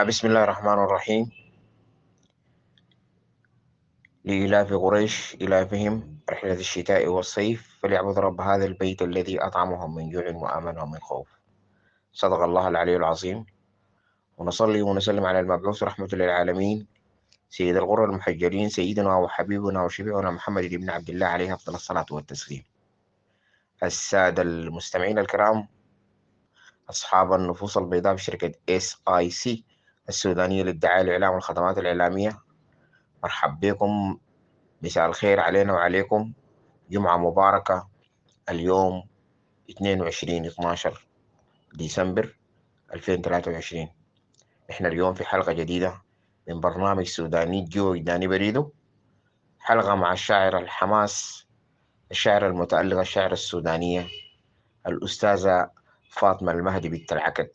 بسم الله الرحمن الرحيم. لإلاف قريش إلافهم رحلة الشتاء والصيف فليعبد رب هذا البيت الذي أطعمهم من جوع وآمنهم من خوف. صدق الله العلي العظيم. ونصلي ونسلم على المبعوث رحمة للعالمين سيد الغر المحجلين سيدنا وحبيبنا وشفيعنا محمد بن عبد الله عليه أفضل الصلاة والتسليم. السادة المستمعين الكرام، أصحاب النفوس البيضاء بشركة SIC السودانية للدعاية الإعلام والخدمات الإعلامية، مرحب بكم. مساء الخير علينا وعليكم. جمعة مباركة. اليوم 22/12 ديسمبر 2023. احنا اليوم في حلقة جديدة من برنامج سوداني جو وجداني بريدو، حلقة مع الشاعر الحماس، الشاعر المتألق، الشاعر السودانية الأستاذة فاطمة المهدي بنت العقد.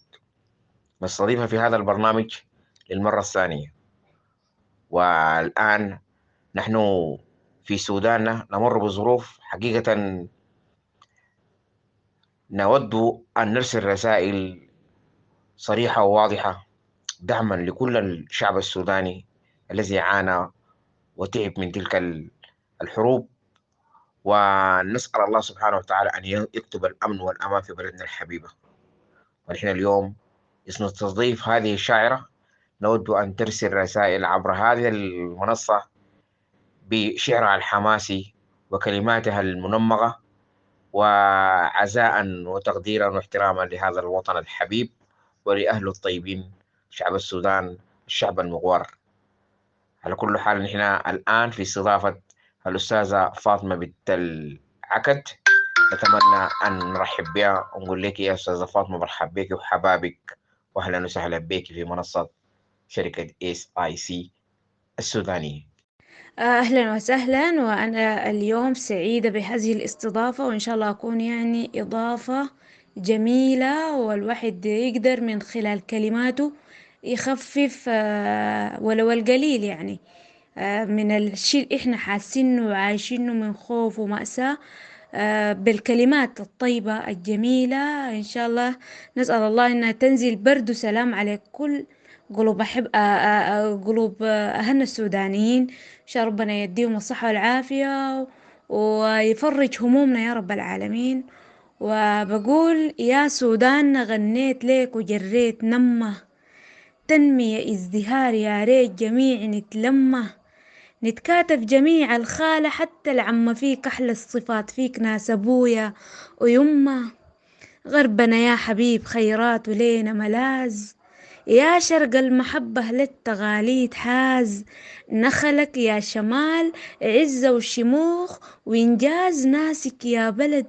نستضيفها في هذا البرنامج للمرة الثانية. والآن نحن في سوداننا نمر بظروف حقيقة نود أن نرسل رسائل صريحة وواضحة دعما لكل الشعب السوداني الذي عانى وتعب من تلك الحروب، ونسأل الله سبحانه وتعالى أن يكتب الأمن والأمان في بلدنا الحبيبة. ونحن اليوم نستضيف هذه الشاعرة، نود أن ترسل رسائل عبر هذه المنصة بشعرها الحماسي وكلماتها المنمقة، وعزاء وتقديرا واحتراما لهذا الوطن الحبيب ولأهله الطيبين، شعب السودان، الشعب المغوار. على كل حال نحن الآن في استضافة الأستاذة فاطمة بنت العقد. نتمنى أن نرحب بها ونقول لك يا أستاذة فاطمة مرحب بك وحبابك وأهلا وسهلا بك في منصة شركة SIC السودانية. أهلا وسهلا، وأنا اليوم سعيدة بهذه الاستضافة، وإن شاء الله أكون يعني إضافة جميلة، والواحد يقدر من خلال كلماته يخفف ولو القليل يعني من الشيء اللي إحنا حاسينه وعايشينه من خوف ومأساة، بالكلمات الطيبة الجميلة. إن شاء الله نسأل الله إنها تنزل برد وسلام على كل قلوب أحب قلوب أهلنا السودانيين. إن شاء ربنا يديهم الصحة والعافية ويفرج همومنا يا رب العالمين. وبقول يا سودان غنيت ليك وجريت نمه، تنمية ازدهار يا ريت جميع نتلمه، نتكاتف جميع الخالة حتى العمة، فيك أحلى الصفات فيك ناس أبويا ويمه، غربنا يا حبيب خيرات ولينا ملاذ، يا شرق المحبة للتغاليد حاز، نخلك يا شمال عزة وشموخ وإنجاز، ناسك يا بلد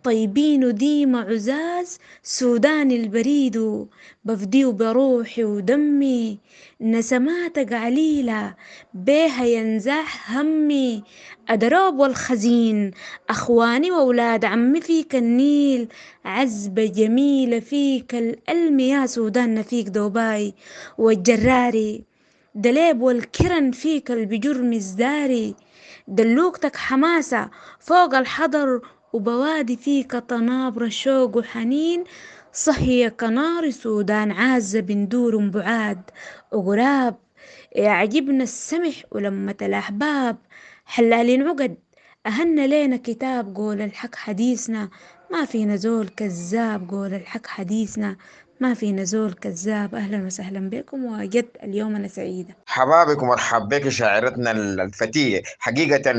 طيبين وديما عزاز، سوداني البريد بفديه بروحي ودمي، نسماتك عليلة بيها ينزاح همي، أدروب والخزين أخواني وأولاد عمي، فيك النيل عزبة جميلة، فيك الألم يا سودان، فيك دوباي والجراري، دليب والكرن فيك البجر مزداري، دلوقتك حماسة فوق الحضر، وبوادي فيك طنابر شوق وحنين، صهي كنار سودان عازة بندور بعاد وغراب، يعجبنا السمح ولمة الأحباب، حلالين عقد أهنا لينا كتاب، قول الحق حديثنا ما في نزول كذاب، قول الحق حديثنا ما في نزول كذاب. أهلا وسهلا بكم، وجد اليوم أنا سعيدة. حبابك ومرحب بك شاعرتنا الفتية حقيقة.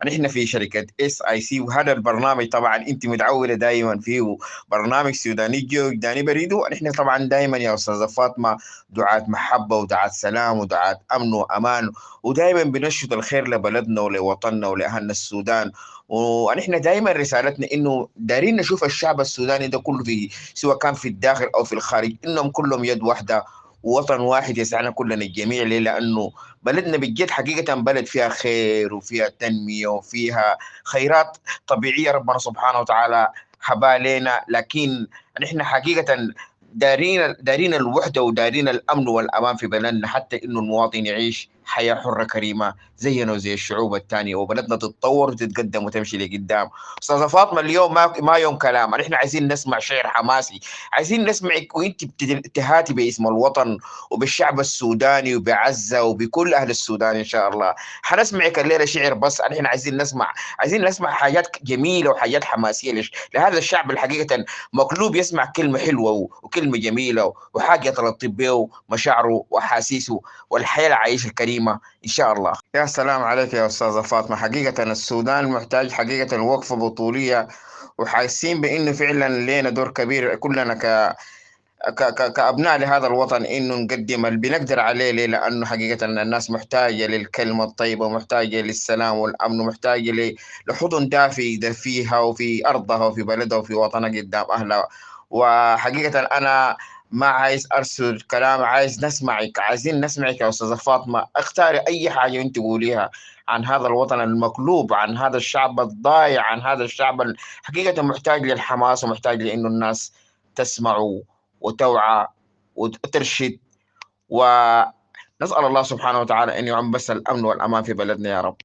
نحن في شركة SIC وهذا البرنامج طبعا انت متعودة دائما فيه، برنامج سوداني جو وجداني بريدو. نحن طبعا دائما يا أستاذة فاطمة دعاة محبة ودعاة سلام ودعاة أمن وأمان، ودائما بنشط الخير لبلدنا ولوطننا ولأهلنا السودان. ونحن دائما رسالتنا انه دارين نشوف الشعب السوداني ده كله، في سواء كان في الداخل او في الخارج، انهم كلهم يد واحده ووطن واحد يسعنا كلنا الجميع. ليه؟ لأنه بلدنا بجد حقيقة بلد فيها خير وفيها تنمية وفيها خيرات طبيعية ربنا سبحانه وتعالى حبا لنا. لكن نحن حقيقة دارين الوحدة ودارين الأمن والأمان في بلدنا، حتى إنه المواطن يعيش حياة حرة كريمة زينا وزي الشعوب الثانية، وبلدنا تتطور وتتقدم وتمشي لقدام. أستاذة فاطمة، اليوم ما يوم كلام، نحن عايزين نسمع شعر حماسي، عايزين نسمعك وانت بتهاتي باسم الوطن وبالشعب السوداني وبعزة وبكل أهل السودان إن شاء الله. حنسمعك الليلة شعر، بس نحن عايزين نسمع حاجات جميلة وحاجات حماسية لهذا الشعب الحقيقة مقلوب يسمع كلمة حلوة وكلمة جميلة وحاجة تلطف به مشاعره وأحاسيسه والحياة العيش الكريمة إن شاء الله. يا سلام عليك يا أستاذة فاطمة، حقيقة السودان محتاج حقيقة وقفة بطولية، وحاسين بأنه فعلا لنا دور كبير كلنا كأبناء لهذا الوطن إنه نقدم اللي بنقدر عليه. ليه؟ لأنه حقيقة الناس محتاجة للكلمة الطيبة، ومحتاجة للسلام والأمن، ومحتاجة لحضن دافي يدفيها وفي أرضها وفي بلدها وفي وطنها قدام أهلها. وحقيقة أنا ما عايز أرسل كلام، عايزين نسمعك يا أستاذة فاطمة. اختاري أي حاجة أنت تقوليها عن هذا الوطن المقلوب، عن هذا الشعب الضايع، عن هذا الشعب حقيقة محتاج للحماس ومحتاج لأنه الناس تسمعه وتوعى وترشد. ونسأل الله سبحانه وتعالى أن يعم بس الأمن والأمان في بلدنا يا رب.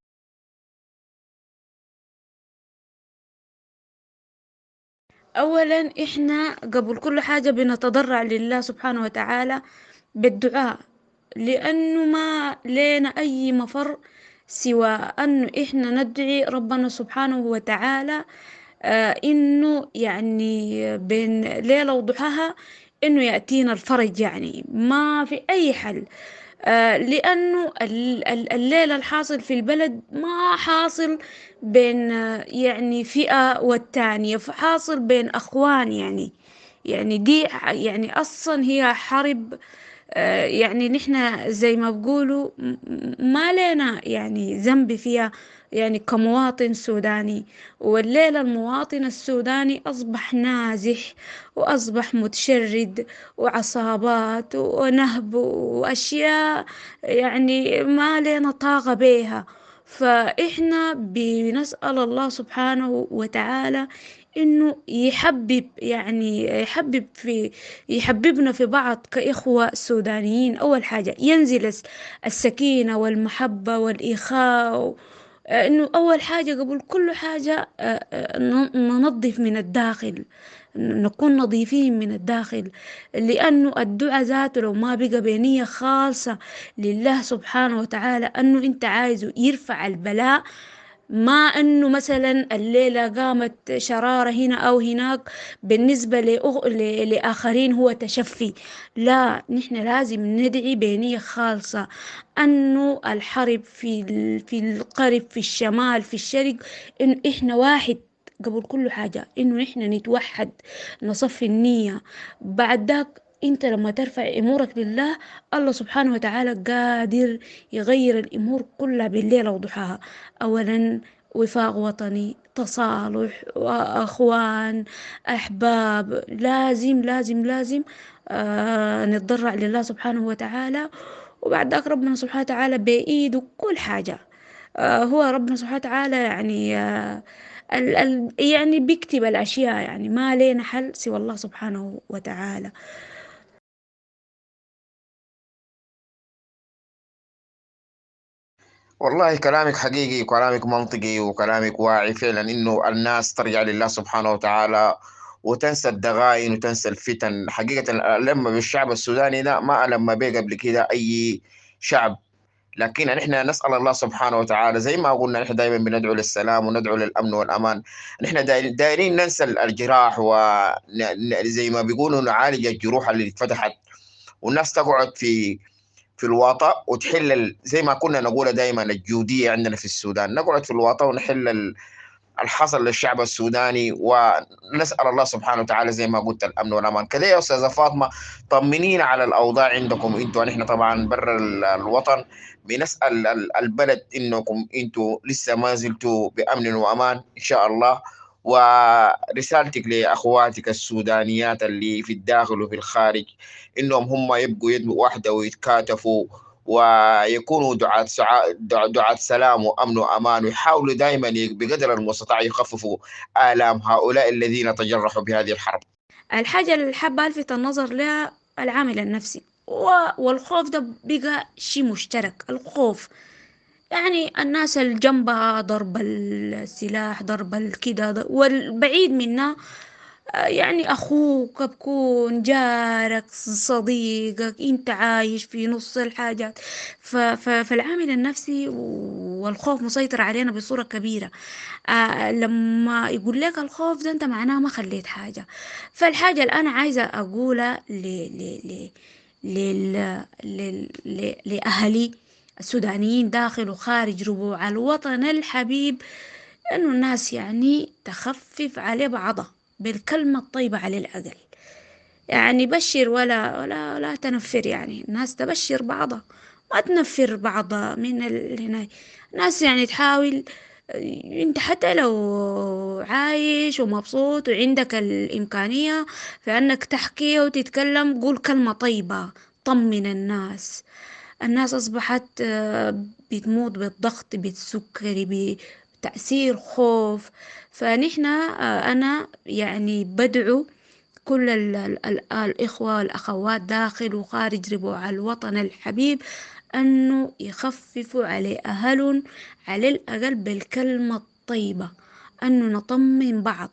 أولا إحنا قبل كل حاجة بنتضرع لله سبحانه وتعالى بالدعاء، لأنه ما لنا أي مفر سوى أنه إحنا ندعي ربنا سبحانه وتعالى إنه يعني بين ليلة وضحاها إنه يأتينا الفرج، يعني ما في أي حل. لأنه الليلة الحاصل في البلد ما حاصل بين يعني فئة والتانية، حاصل بين أخوان، يعني دي يعني أصلا هي حرب. يعني نحن زي ما بقولوا ما لنا يعني ذنب فيها، يعني كمواطن سوداني. والليلة المواطن السوداني أصبح نازح وأصبح متشرد وعصابات ونهب وأشياء يعني ما لنا طاقة بيها. فإحنا بنسأل الله سبحانه وتعالى إنه يحببنا في بعض كإخوة سودانيين. أول حاجة ينزل السكينة والمحبة والإخاء. إنه أول حاجة قبل كل حاجة ننظف من الداخل، نكون نظيفين من الداخل. لأنه الدعاء ذاته لو ما بقى بنية خالصة لله سبحانه وتعالى أنه أنت عايزه يرفع البلاء، ما أنه مثلا الليلة قامت شرارة هنا أو هناك بالنسبة لآخرين هو تشفي. لا، نحن لازم ندعي بنية خالصة أنه الحرب في القرب، في الشمال، في الشرق، إنه إحنا واحد. قبل كل حاجة إنه إحنا نتوحد، نصفي النية. بعد ذاك انت لما ترفع امورك لله، الله سبحانه وتعالى قادر يغير الامور كلها بالليل وضحاها. اولا وفاق وطني، تصالح، واخوان، احباب، لازم لازم لازم نتضرع لله سبحانه وتعالى. وبعد ذاك ربنا سبحانه وتعالى بإيده كل حاجة. هو ربنا سبحانه وتعالى يعني يعني بيكتب الأشياء، يعني ما لنا حل سوى الله سبحانه وتعالى. والله كلامك حقيقي وكلامك منطقي وكلامك واعي فعلا، انه الناس ترجع لله سبحانه وتعالى وتنسى الدغائن وتنسى الفتن. حقيقة لما بالشعب السوداني ده ما لما بيه قبل كده اي شعب، لكن نحن نسأل الله سبحانه وتعالى زي ما قلنا، نحن دائما بندعو للسلام وندعو للأمن والأمان. نحن دايرين ننسى الجراح، وزي ما بيقولوا نعالج الجروح اللي اتفتحت، والناس تقعد في الوطأ وتحل زي ما كنا نقول دائما الجودية عندنا في السودان، نقعد في الوطأ ونحل الحصل للشعب السوداني، ونسأل الله سبحانه وتعالى زي ما قلت الأمن والأمان. كده يا أستاذة فاطمة، طمنينا على الأوضاع عندكم أنتوا. نحن طبعا برا الوطن بنسأل البلد إنكم أنتوا لسه ما زلتوا بأمن وأمان إن شاء الله. ورسالتك لأخواتك السودانيات اللي في الداخل وفي الخارج، إنهم هم يبقوا يد واحدة ويتكاتفوا ويكونوا دعاة سلام وأمن وأمان، ويحاولوا دائما بقدر المستطاع يخففوا آلام هؤلاء الذين تجرحوا بهذه الحرب. الحاجة اللي حابة ألفت النظر لها العامل النفسي. والخوف ده بقى شيء مشترك. الخوف يعني الناس اللي جنبها ضرب السلاح، ضرب الكده، والبعيد منا يعني أخوك، بكون جارك، صديقك، أنت عايش في نص الحاجات. فالعامل النفسي والخوف مسيطر علينا بصورة كبيرة. لما يقول لك الخوف ده، أنت معناه ما خليت حاجة. فالحاجة اللي أنا عايزة أقولها لأهلي السودانيين داخل وخارج ربوع الوطن الحبيب، إنه الناس يعني تخفف عليه بعضها بالكلمة الطيبة على الأقل. يعني بشر ولا تنفر، يعني الناس تبشر بعضها، ما تنفر بعضها من هنا. الناس يعني تحاول. انت حتى لو عايش ومبسوط وعندك الإمكانية في أنك تحكي وتتكلم، قول كلمة طيبة، طمن الناس. الناس أصبحت بتموت بالضغط، بالسكري، بتأثير خوف. فنحن أنا يعني بدعو كل الإخوة والأخوات داخل وخارج ربوع الوطن الحبيب أنه يخففوا على أهلهم على الأقل بالكلمة الطيبة، أنه نطمن بعض،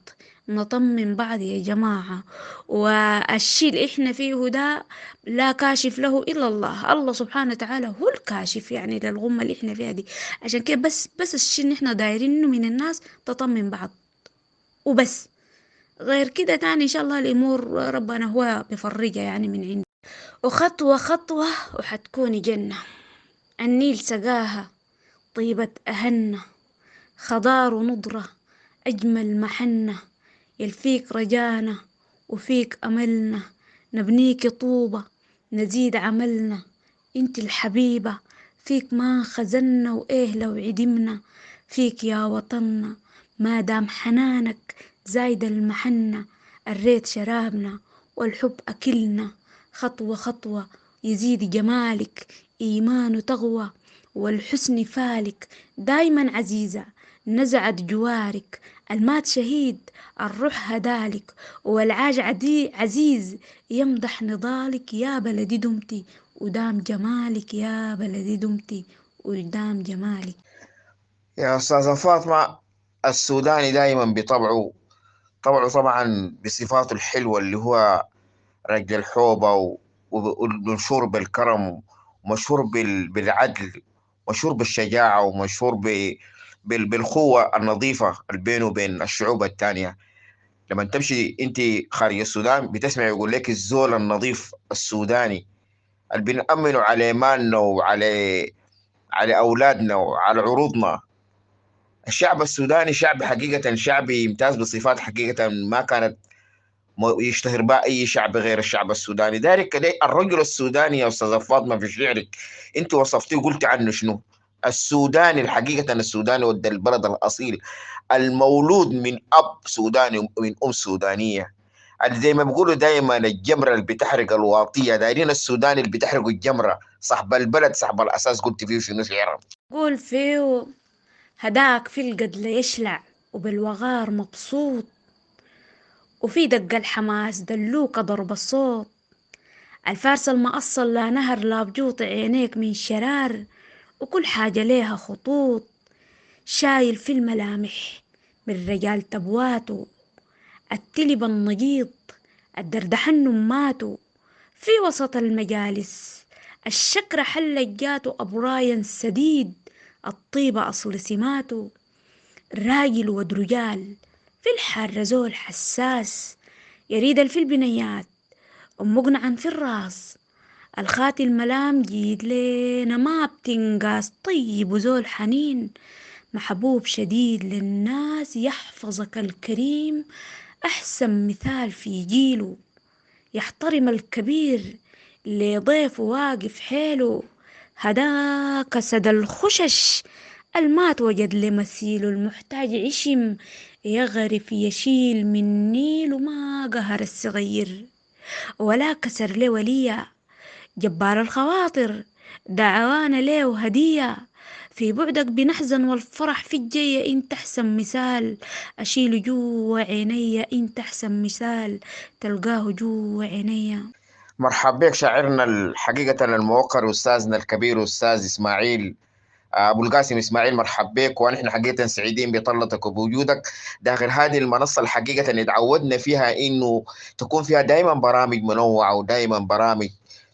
نطمن بعض يا جماعة. والشيء اللي إحنا فيه ده لا كاشف له إلا الله. الله سبحانه وتعالى هو الكاشف يعني للغمة اللي إحنا فيها دي. عشان كده بس الشيء اللي إحنا دايرينه من الناس تطمن بعض وبس. غير كده تاني إن شاء الله الأمور ربنا هو بفرجها يعني من عنده. وخطوة خطوة وحتكوني جنة. النيل سقاها، طيبة أهنة، خضار ونضرة، أجمل محنة. يلفيك رجانا وفيك أملنا، نبنيك طوبة، نزيد عملنا. انت الحبيبة، فيك ما خزنا وإيه لو عدمنا. فيك يا وطننا، ما دام حنانك زايد المحنة. الريت شرابنا والحب أكلنا. خطوة خطوة يزيد جمالك، إيمان تغوى والحسن فالك. دايما عزيزة نزعت جوارك، المات شهيد الروح هدالك. والعاج عزيز يمدح نضالك. يا بلدي دمتي ودام جمالك، يا بلدي دمتي ودام جمالك. يا أستاذة فاطمة، السوداني دائما بطبعه، طبعه طبعا بصفاته الحلوة اللي هو رجل الحوبة ومشهور بالكرم، ومشهور بالعدل، مشهور بالشجاعة، ومشهور بالقوة النظيفة اللي بينه وبين الشعوب التانية. لما تمشي انت خارج السودان بتسمع يقول لك الزول النظيف السوداني اللي بنأمنه على مالنا على أولادنا وعلى عروضنا. الشعب السوداني شعب حقيقة، شعب يمتاز بصفات حقيقة ما كانت يشتهر بها أي شعب غير الشعب السوداني. ذلك الرجل السوداني يا أستاذ فاطمة في شعرك أنت وصفتيه قلت عنه شنو؟ السوداني الحقيقة، السوداني ود البلد الأصيل، المولود من أب سوداني ومن أم سودانية. زي ما بيقولوا دايما الجمرة اللي بتحرق الواطية، دايرين السوداني اللي بتحرق الجمرة، صاحب البلد صاحب الأساس. قلت فيه شنو شعرا؟ قول فيه هداك في القد يشلع وبالوغار مبسوط، وفي دق الحماس دلوك ضرب الصوت. الفارس المأصل لا نهر لا بجوط عينيك من شرار، وكل حاجة ليها خطوط. شايل في الملامح من رجال تبواته، التلب النجيض الدردحن ماتوا. في وسط المجالس الشكر حلت جاته أبرايا سديد، الطيبة أصل سماته. راجل ود رجال في الحار زول حساس، يريد في البنيات ومقنعا في الراس. الخاتي الملام جيد لينا ما بتنقاس، طيب وزول حنين محبوب شديد للناس. يحفظك الكريم أحسن مثال في جيله، يحترم الكبير لضيف واقف حيله. هداك سد الخشش المات وجد لمثيل، المحتاج عشم يغرف يشيل من نيل. وما قهر الصغير ولا كسر لولية، جبار الخواطر دعوانا له هدية. في بعدك بنحزن والفرح في الجاية انت احسن مثال. اشيل جوا عينيا انت احسن مثال، تلقاه جوا عينيا. مرحب بك شاعرنا الحقيقة الموقر أستاذنا الكبير أستاذ إسماعيل، أبو القاسم إسماعيل. مرحب بك، ونحن حقيقة سعيدين بطلتك وبوجودك داخل هذه المنصة الحقيقة اللي تعودنا فيها إنه تكون فيها دائما برامج منوعة ودائما برامج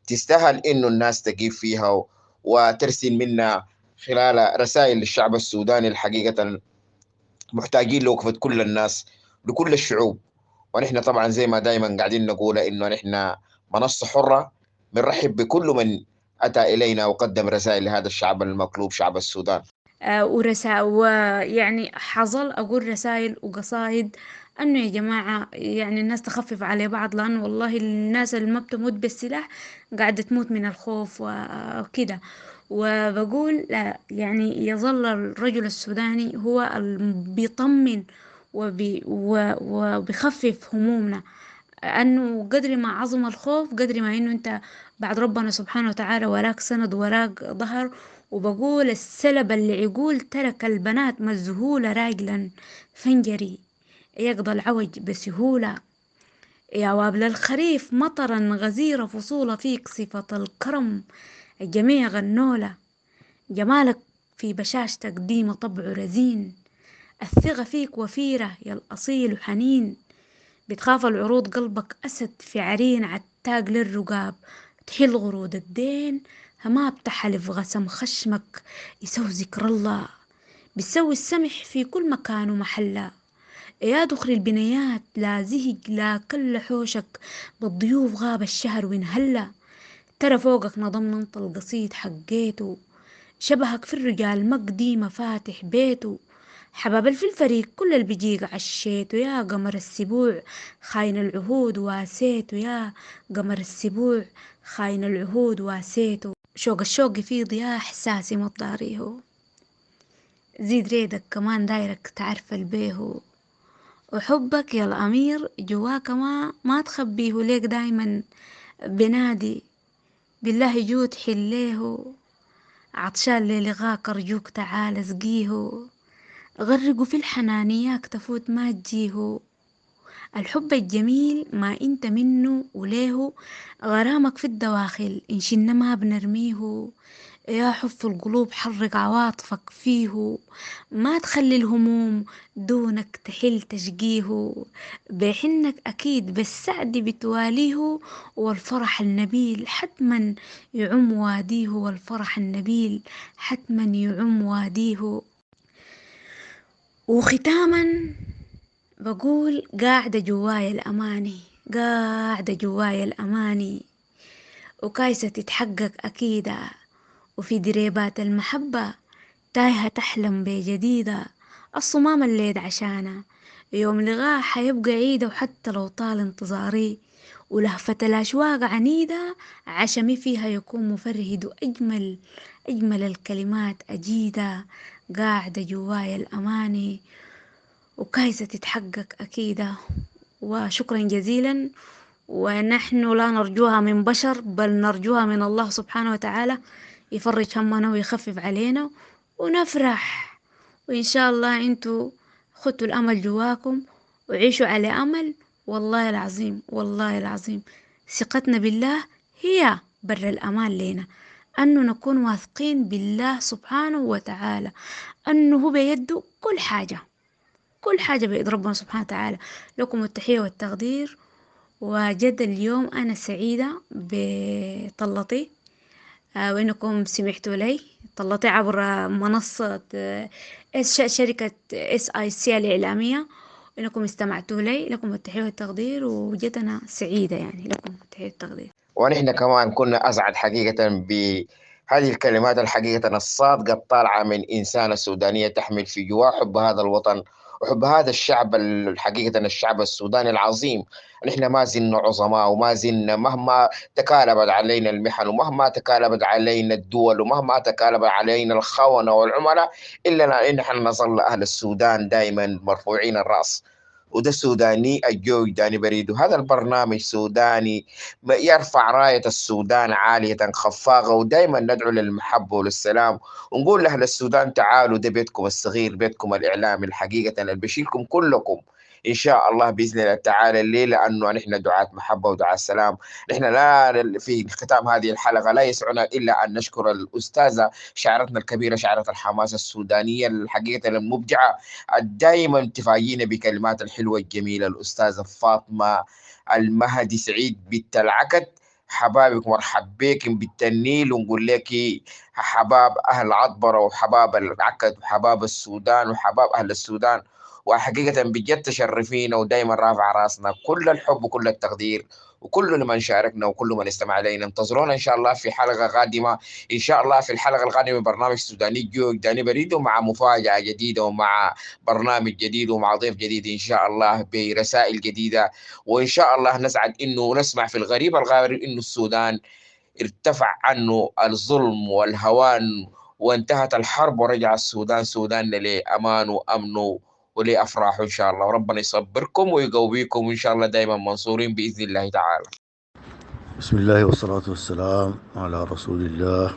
تستاهل إنه الناس تجيب فيها وترسل منا خلال رسائل للشعب السوداني الحقيقة محتاجين لوقفة كل الناس لكل الشعوب. ونحن طبعا زي ما دائما قاعدين نقول انه نحن منصة حرة، بنرحب بكل من اتى الينا وقدم رسائل لهذا الشعب المطلوب، شعب السودان. ورسائل، ويعني حظل أقول رسائل وقصايد أنه يا جماعة يعني الناس تخفف على بعض، لأنه والله الناس اللي ما بتموت بالسلاح قاعدة تموت من الخوف وكده. وبقول لا، يعني يظل الرجل السوداني هو بيطمن وبيخفف همومنا، انه قدر ما عظم الخوف قدر ما انه انت بعد ربنا سبحانه وتعالى وراك سند وراك ظهر. وبقول السلب اللي يقول ترك البنات مذهولة راجلا فانجري يقضى العوج بسهولة. يا وابل الخريف مطرا غزيرة فصول فيك صفة الكرم الجميع غنولة. جمالك في بشاشتك ديم طبع رزين، الثقة فيك وفيرة يا الأصيل حنين. بتخاف العروض قلبك أسد في عرين عتاق للرقاب، تحل غرود الدين ما بتحلف غسم خشمك يسوي ذكر الله. بتسوي السمح في كل مكان ومحلة، يا دخل البنيات لا زهج لا كل حوشك بالضيوف غاب الشهر وانهلا. ترى فوقك نظم ننط القصيد حقيته، شبهك في الرجال مقدي مفاتح بيته. حباب في الفريق كل اللي بيجيك عشيته، يا قمر السبوع خاين العهود واسيته، يا قمر السبوع خاين العهود واسيته. شوق الشوق في ضياء احساسي مطاريه، زيد ريدك كمان دايرك تعرف البيهو. وحبك يا الأمير جواك ما تخبيه ليك دايما بنادي، بالله جود حليه. عطشان للغاك أرجوك تعال اسقيه، غرقوا في الحنانياك تفوت ما تجيه. الحب الجميل ما انت منه وليه، غرامك في الدواخل إن شلنا ما بنرميه. يا حف القلوب حرك عواطفك فيه، ما تخلي الهموم دونك تحل تشقيه. بحنك أكيد بالسعد بتواليه، والفرح النبيل حتما يعم واديه، والفرح النبيل حتما يعم واديه. وختاما بقول قاعدة جوايا الأماني، قاعدة جوايا الأماني وكايسة تتحقق أكيدة، وفي دريبات المحبة تايهة تحلم بجديدة. الصمام الليد عشانه يوم لغاه حيبقى عيدة، وحتى لو طال انتظاري ولهفة الأشواق عنيدة عشمي فيها يكون مفرهد، أجمل الكلمات أجيدة. قاعدة جوايا الأماني وكايسة تتحقق أكيدة. وشكرا جزيلا، ونحن لا نرجوها من بشر بل نرجوها من الله سبحانه وتعالى يفرج همنا ويخفف علينا ونفرح. وإن شاء الله انتوا خدوا الأمل جواكم وعيشوا على أمل. والله العظيم والله العظيم ثقتنا بالله هي بر الأمان لنا، أنه نكون واثقين بالله سبحانه وتعالى، أنه هو بيده كل حاجة، كل حاجة بإيد ربنا سبحانه وتعالى. لكم التحية والتقدير. وجد اليوم أنا سعيدة بطلتي، وإنكم سمعتوا لي طلتي عبر منصة شركة SIC الإعلامية، إنكم استمعتوا لي. لكم التحية والتقدير، وجد أنا سعيدة يعني. لكم التحية والتقدير. ونحن كمان كنا اسعد حقيقة بهذه الكلمات الحقيقة الصادقة الطالعة من إنسانة سودانية تحمل في جوا حب هذا الوطن وحب هذا الشعب الحقيقة الشعب السوداني العظيم. نحن ما زلنا عظماء، وما زلنا مهما تكالبت علينا المحن ومهما تكالبت علينا الدول ومهما تكالبت علينا الخونة والعملاء، إلا نحن نظل أهل السودان دائما مرفوعين الرأس. وده سوداني الجوي داني بريد، وهذا البرنامج سوداني يرفع راية السودان عالية خفاقة، ودائما ندعو للمحبة وللسلام، ونقول لأهل السودان تعالوا ده بيتكم الصغير، بيتكم الإعلامي الحقيقة اللي بيشيلكم كلكم إن شاء الله بإذن الله تعالى. ليه؟ لأنه نحن دعاة محبة ودعاة سلام. نحن لا في ختام هذه الحلقة لا يسعنا إلا أن نشكر الأستاذة شاعرتنا الكبيرة، شاعرة الحماس السودانية الحقيقة المبدعة، دائما تفاجئنا بكلمات الحلوة الجميلة، الأستاذة فاطمة المهدي سعيد بنت العقد. حبابك مرحب بك بالتنيل، ونقول لك حباب أهل عطبرة وحباب العقد وحباب السودان وحباب أهل السودان. وحقيقة بجد تشرفينا، ودائما رافع راسنا كل الحب وكل التقدير، وكل من شاركنا وكل من استمع إلينا. انتظرونا إن شاء الله في حلقة قادمة، إن شاء الله في الحلقة القادمة من برنامج سوداني جو داني بريد، ومع مفاجأة جديدة ومع برنامج جديد ومع ضيف جديد إن شاء الله برسائل جديدة. وإن شاء الله نسعد إنه نسمع في الغريب الغارب إنه السودان ارتفع عنه الظلم والهوان، وانتهت الحرب ورجع السودان سودان لأمان وأمن ولأفراح إن شاء الله. وربنا يصبركم ويقويكم إن شاء الله، دائما منصورين بإذن الله تعالى. بسم الله والصلاة والسلام على رسول الله.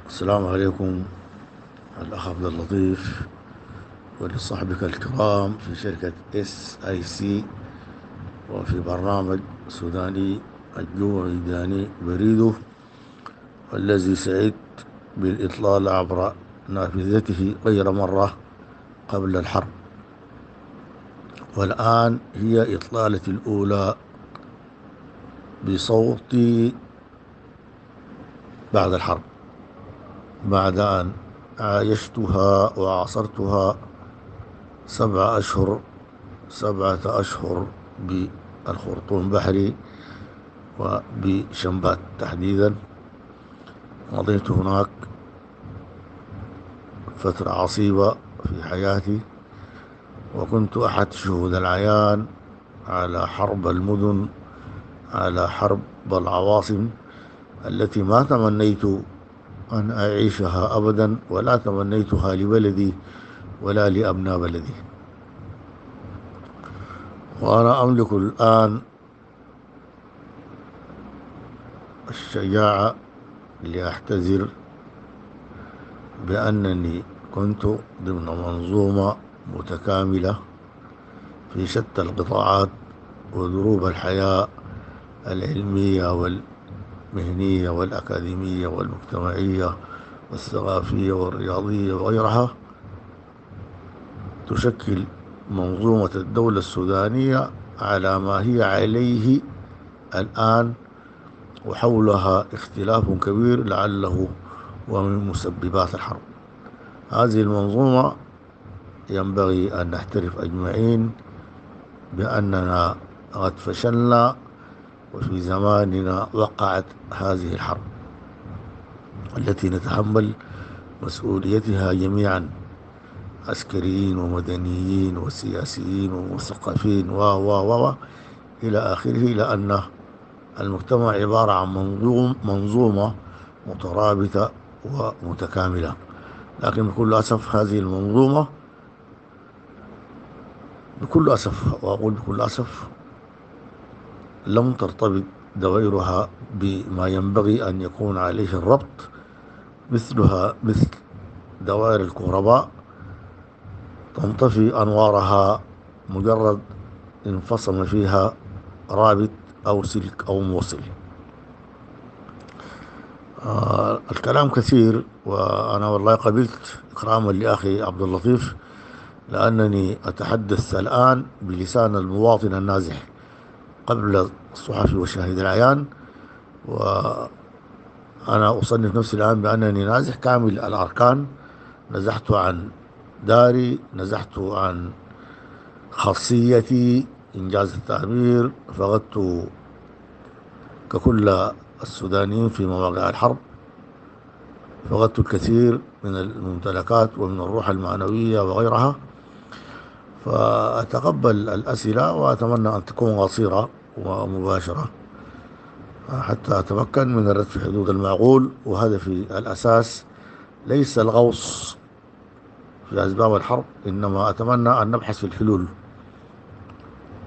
السلام عليكم الأخ عبد اللطيف ولصحبك الكرام في شركة SIC وفي برنامج سوداني الجوع داني بريده، والذي سعدت بالإطلال عبر نافذته غير مرة قبل الحرب، والآن هي إطلالتي الأولى بصوتي بعد الحرب، بعد أن عايشتها وعاصرتها 7 أشهر بالخرطوم بحري وبشنبات تحديدا. قضيت هناك فترة عصيبة في حياتي، وكنت أحد شهود العيان على حرب المدن، على حرب العواصم التي ما تمنيت أن أعيشها أبدا، ولا تمنيتها لبلدي ولا لأبناء بلدي. وأنا أملك الآن الشجاعة لأعتذر بأنني كنت ضمن منظومة متكاملة في شتى القطاعات ودروب الحياة العلمية والمهنية والأكاديمية والمجتمعية والثقافية والرياضية وغيرها، تشكل منظومة الدولة السودانية على ما هي عليه الآن، وحولها اختلاف كبير لعله ومن مسببات الحرب. هذه المنظومة ينبغي أن نعترف أجمعين بأننا قد فشلنا، وفي زماننا وقعت هذه الحرب التي نتحمل مسؤوليتها جميعا، عسكريين ومدنيين وسياسيين ومثقفين و إلى آخره، لأن المجتمع عبارة عن منظومة مترابطة ومتكاملة. لكن بكل أسف هذه المنظومة، بكل أسف وأقول بكل أسف، لم ترتبط دوائرها بما ينبغي أن يكون عليه الربط، مثل دوائر الكهرباء تنطفي أنوارها مجرد انفصل فيها رابط أو سلك أو موصل. الكلام كثير، وأنا والله قبلت إكراما لأخي عبد اللطيف، لأنني أتحدث الآن بلسان المواطن النازح قبل الصحفي وشاهد العيان، وأنا أصنف نفسي الآن بأنني نازح كامل الأركان. نزحت عن داري، نزحت عن خاصيتي إنجاز التعبير، فقدت ككل السودانيين في مواقع الحرب، فقدت الكثير من الممتلكات ومن الروح المعنوية وغيرها. فأتقبل الأسئلة وأتمنى أن تكون قصيرة ومباشرة حتى أتمكن من الرد في حدود المعقول. وهدفي الأساس ليس الغوص في أسباب الحرب، إنما أتمنى أن نبحث في الحلول.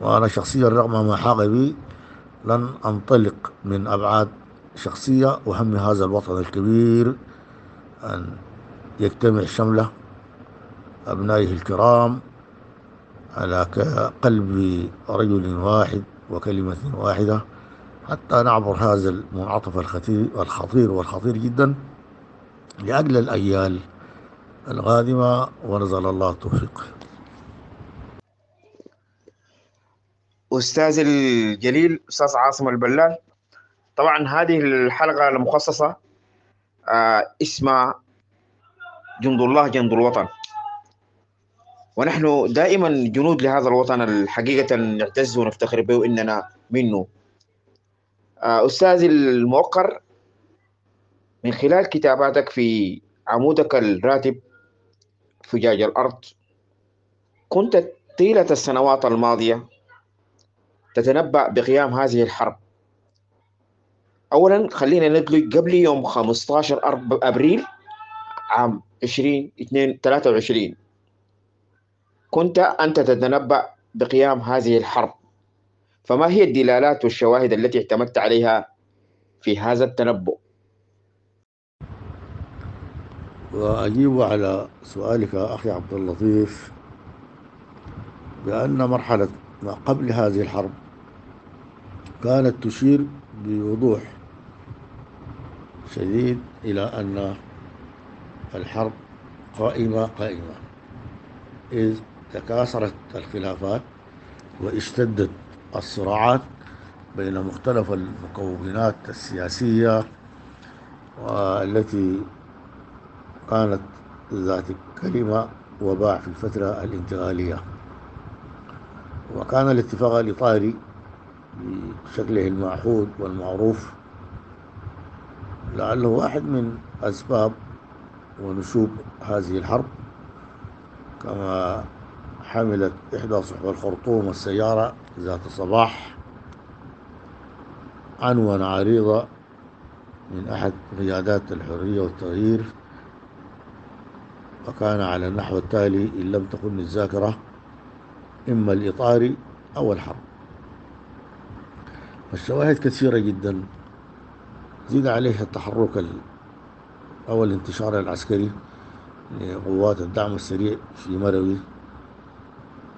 وأنا شخصيا رغم ما حاق بي لن أنطلق من أبعاد شخصية، وهم هذا الوطن الكبير أن يجتمع شمله أبنائه الكرام على قلب رجل واحد وكلمة واحدة، حتى نعبر هذا المنعطف الخطير جدا لأجل الأجيال القادمة، ونسأل الله التوفيق. أستاذ الجليل أستاذ عاصم البلال، طبعا هذه الحلقة المخصصة اسمها جند الله جند الوطن، ونحن دائما جنود لهذا الوطن الحقيقة نعتز ونفتخر به إننا منه. أستاذ الموقر، من خلال كتاباتك في عمودك الراتب فجاج الأرض، كنت طيلة السنوات الماضية تتنبأ بقيام هذه الحرب. أولا خلينا ندلج قبل يوم 15 أبريل عام 2023 كنت أنت تتنبأ بقيام هذه الحرب، فما هي الدلالات والشواهد التي اعتمدت عليها في هذا التنبؤ؟ وأجيب على سؤالك أخي عبد اللطيف بأن مرحلة ما قبل هذه الحرب كانت تشير بوضوح شديد إلى أن الحرب قائمة، إذ تكاثرت الخلافات واشتدت الصراعات بين مختلف المكونات السياسية، والتي كانت ذات كلمة وباع في الفترة الانتقالية. وكان الاتفاق الإطاري بشكله المعهود والمعروف لعله واحد من أسباب ونشوب هذه الحرب، كما حملت إحدى صحف الخرطوم السيارة ذات صباح عنوان عريضة من أحد قيادات الحرية والتغيير، وكان على النحو التالي: إن لم تخن الذاكرة إما الإطاري أو الحرب. الشواهد كثيرة جدا، زيد عليها التحرك أو الانتشار العسكري لقوات الدعم السريع في مروي،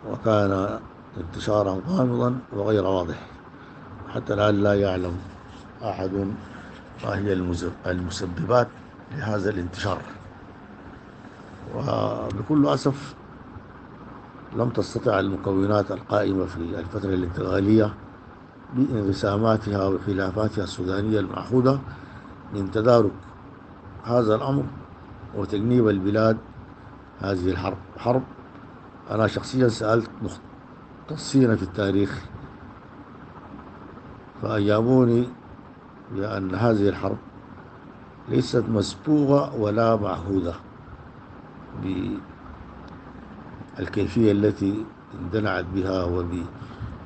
وكان انتشارا غامضا وغير واضح، حتى الآن لا يعلم أحد ما هي المسببات لهذا الانتشار. وبكل أسف لم تستطع المكونات القائمة في الفترة الانتقالية بانقساماتها وخلافاتها السودانية المعهودة من تدارك هذا الأمر وتجنيب البلاد هذه حرب. أنا شخصيا سألت مختصين في التاريخ فأجابوني بأن هذه الحرب ليست مسبوغة ولا معهودة بالكيفية التي اندلعت بها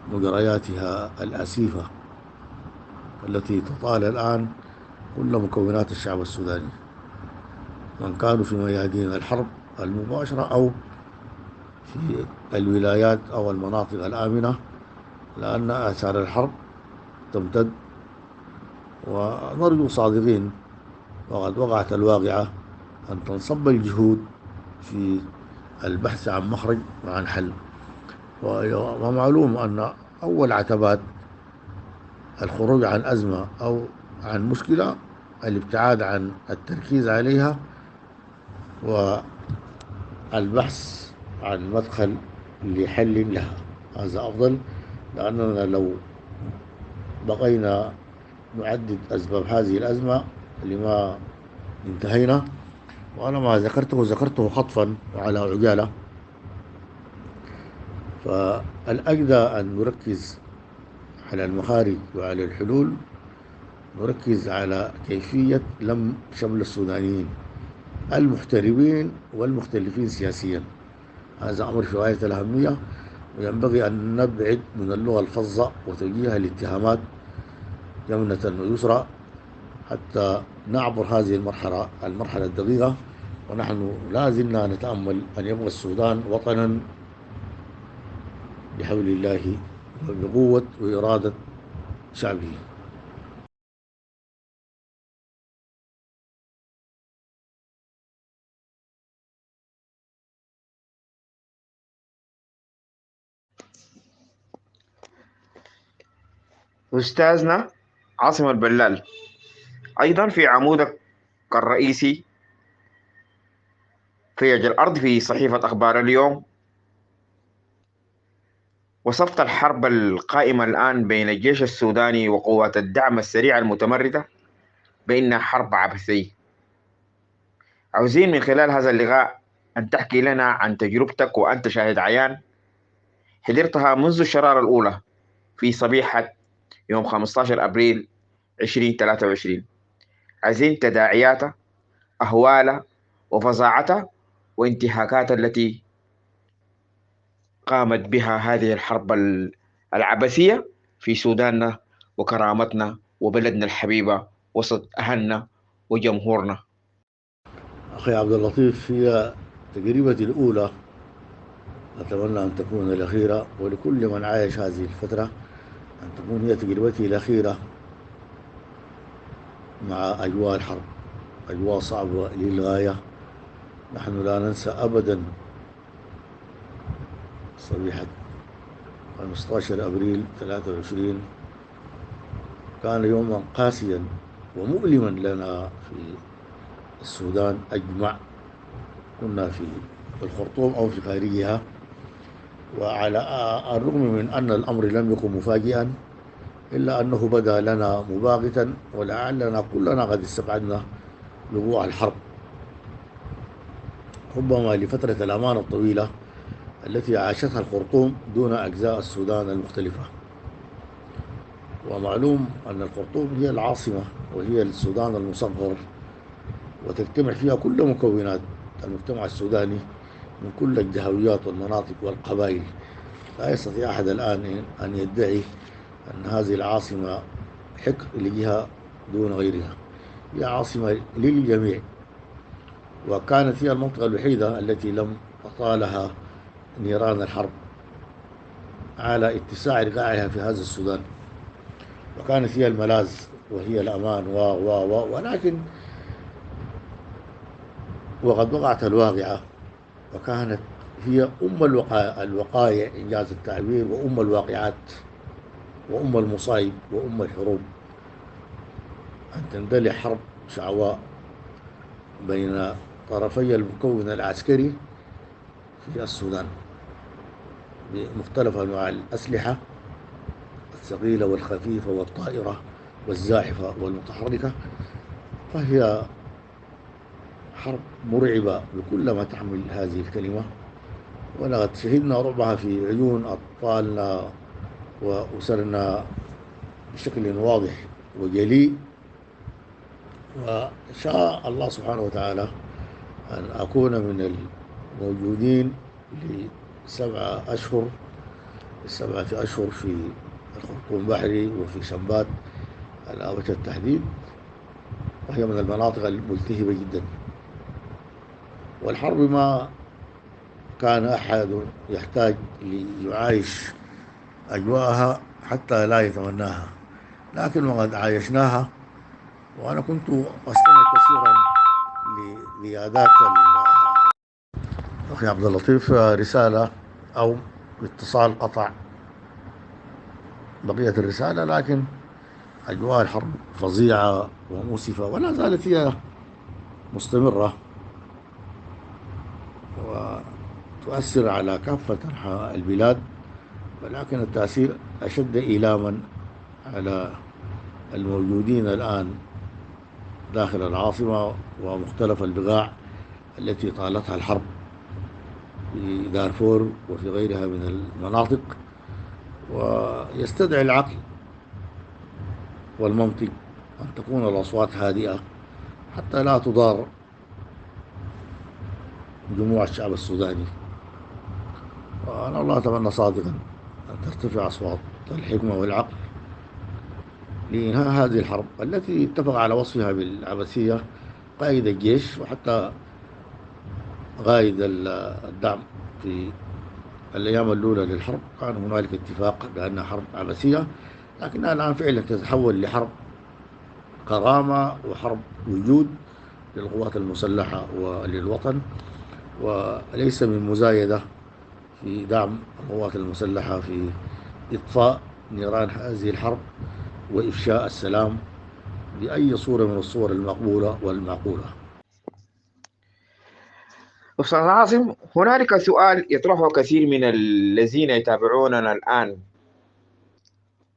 وبمجرياتها الأسيفة التي تطال الآن كل مكونات الشعب السوداني، من كانوا في ميادين الحرب المباشرة أو في الولايات أو المناطق الآمنة، لأن آثار الحرب تمتد. ونرجو صادقين، وقد وقعت الواقعة، أن تنصب الجهود في البحث عن مخرج وعن حل. ومعلوم أن أول عتبات الخروج عن أزمة أو عن مشكلة الابتعاد عن التركيز عليها والبحث عن مدخل لحل لها. هذا أفضل، لأننا لو بقينا نعدد أسباب هذه الأزمة لما انتهينا. وأنا ما ذكرته خطفا وعلى عجالة. فالأجدى أن نركز على المخارج وعلى الحلول، نركز على كيفية لم شمل السودانيين المحترمين والمختلفين سياسيا. هذا أمر في غاية الأهمية، وينبغي أن نبعد من اللغة الفظة وتوجيه الاتهامات يمنة ويسرى حتى نعبر هذه المرحلة الدقيقة. ونحن لا زلنا نتأمل أن يبقى السودان وطنا بحول الله وبقوة وإرادة شعبه. أستاذنا عاصم البلال، أيضا في عمودك الرئيسي في يد الأرض في صحيفة أخبار اليوم وصفت الحرب القائمة الآن بين الجيش السوداني وقوات الدعم السريع المتمردة بأنها حرب عبثية. عاوزين من خلال هذا اللقاء أن تحكي لنا عن تجربتك وأنت شاهد عيان حضرتها منذ الشرارة الأولى في صبيحة يوم 15 أبريل 2023. عايزين تداعياتها، أهوالها، وفظاعتها، وانتهاكاتها التي قامت بها هذه الحرب العبثية في سوداننا وكرامتنا وبلدنا الحبيبة وسط أهلنا وجمهورنا. أخي عبد اللطيف، هي تجربتي الأولى، أتمنى أن تكون الأخيرة، ولكل من عايش هذه الفترة أن تكون هي تجربتي الأخيرة مع أجواء الحرب. أجواء صعبة للغاية. نحن لا ننسى أبدا صبيحة 15 أبريل 23. كان يوما قاسيا ومؤلما لنا في السودان أجمع. كنا في الخرطوم أو في خارجها، وعلى الرغم من أن الأمر لم يكن مفاجئا إلا أنه بدا لنا مباغتا، ولعلنا كلنا قد استبعدنا وقوع الحرب، ربما لفترة الأمان الطويلة التي عاشتها الخرطوم دون أجزاء السودان المختلفة. ومعلوم أن الخرطوم هي العاصمة وهي السودان المصغر، وتجتمع فيها كل مكونات المجتمع السوداني من كل الجهويات والمناطق والقبائل. لا يستطيع أحد الآن أن يدعي أن هذه العاصمة حكر لجهة دون غيرها. هي عاصمة للجميع، وكانت هي المنطقة الوحيدة التي لم تطالها نيران الحرب على اتساع رقاعها في هذا السودان، وكانت هي الملاذ وهي الأمان ولكن وقد وقعت الواقعة، وكانت هي الوقائع إنجاز التعبير، وأم الواقعات، وأم المصايب، وأم الحروب. أن تندلع حرب شعواء بين طرفي المكون العسكري في السودان بمختلف أنواع الأسلحة الثقيلة والخفيفة والطائرة والزاحفة والمتحركة، فهي حرب مرعبة بكل ما تحمل هذه الكلمة. ولقد شهدنا رعبها في عيون أطفالنا وأسرنا بشكل واضح وجلي. وشاء الله سبحانه وتعالى أن أكون من الموجودين ل7 أشهر، ال7 أشهر في الخرطوم بحري وفي شمبات على وجه التحديد، وهي من المناطق الملتهبة جدا. والحرب ما كان أحد يحتاج ليعايش أجواءها حتى لا يتمناها، لكن وقد عايشناها. وأنا كنت أستمع كثيرا لقيادات أخي عبد اللطيف رسالة أو اتصال قطع بقية الرسالة، لكن أجواء الحرب فظيعة ومؤسفة ولا زالت هي مستمرة وتؤثر على كافة أنحاء البلاد، ولكن التأثير أشد إيلاما على الموجودين الآن داخل العاصمة ومختلف البقاع التي طالتها الحرب في دارفور وفي غيرها من المناطق. ويستدعي العقل والمنطق أن تكون الأصوات هادئة حتى لا تضار جموع الشعب السوداني. وأنا الله أتمنى صادقا أن ترتفع أصوات الحكمة والعقل لإنهاء هذه الحرب التي اتفق على وصفها بالعبثية قائد الجيش وحتى قائد الدعم. في الأيام الأولى للحرب كان هنالك اتفاق بأنها حرب عبثية، لكنها الآن فعلا تتحول لحرب كرامة وحرب وجود للقوات المسلحة وللوطن، وليس من مزايدة في دعم القوات المسلحة في إطفاء نيران هذه الحرب وإفشاء السلام بأي صورة من الصور المقبولة والمعقولة. أستاذ عاصم، هنالك سؤال يطرحه كثير من الذين يتابعوننا الآن،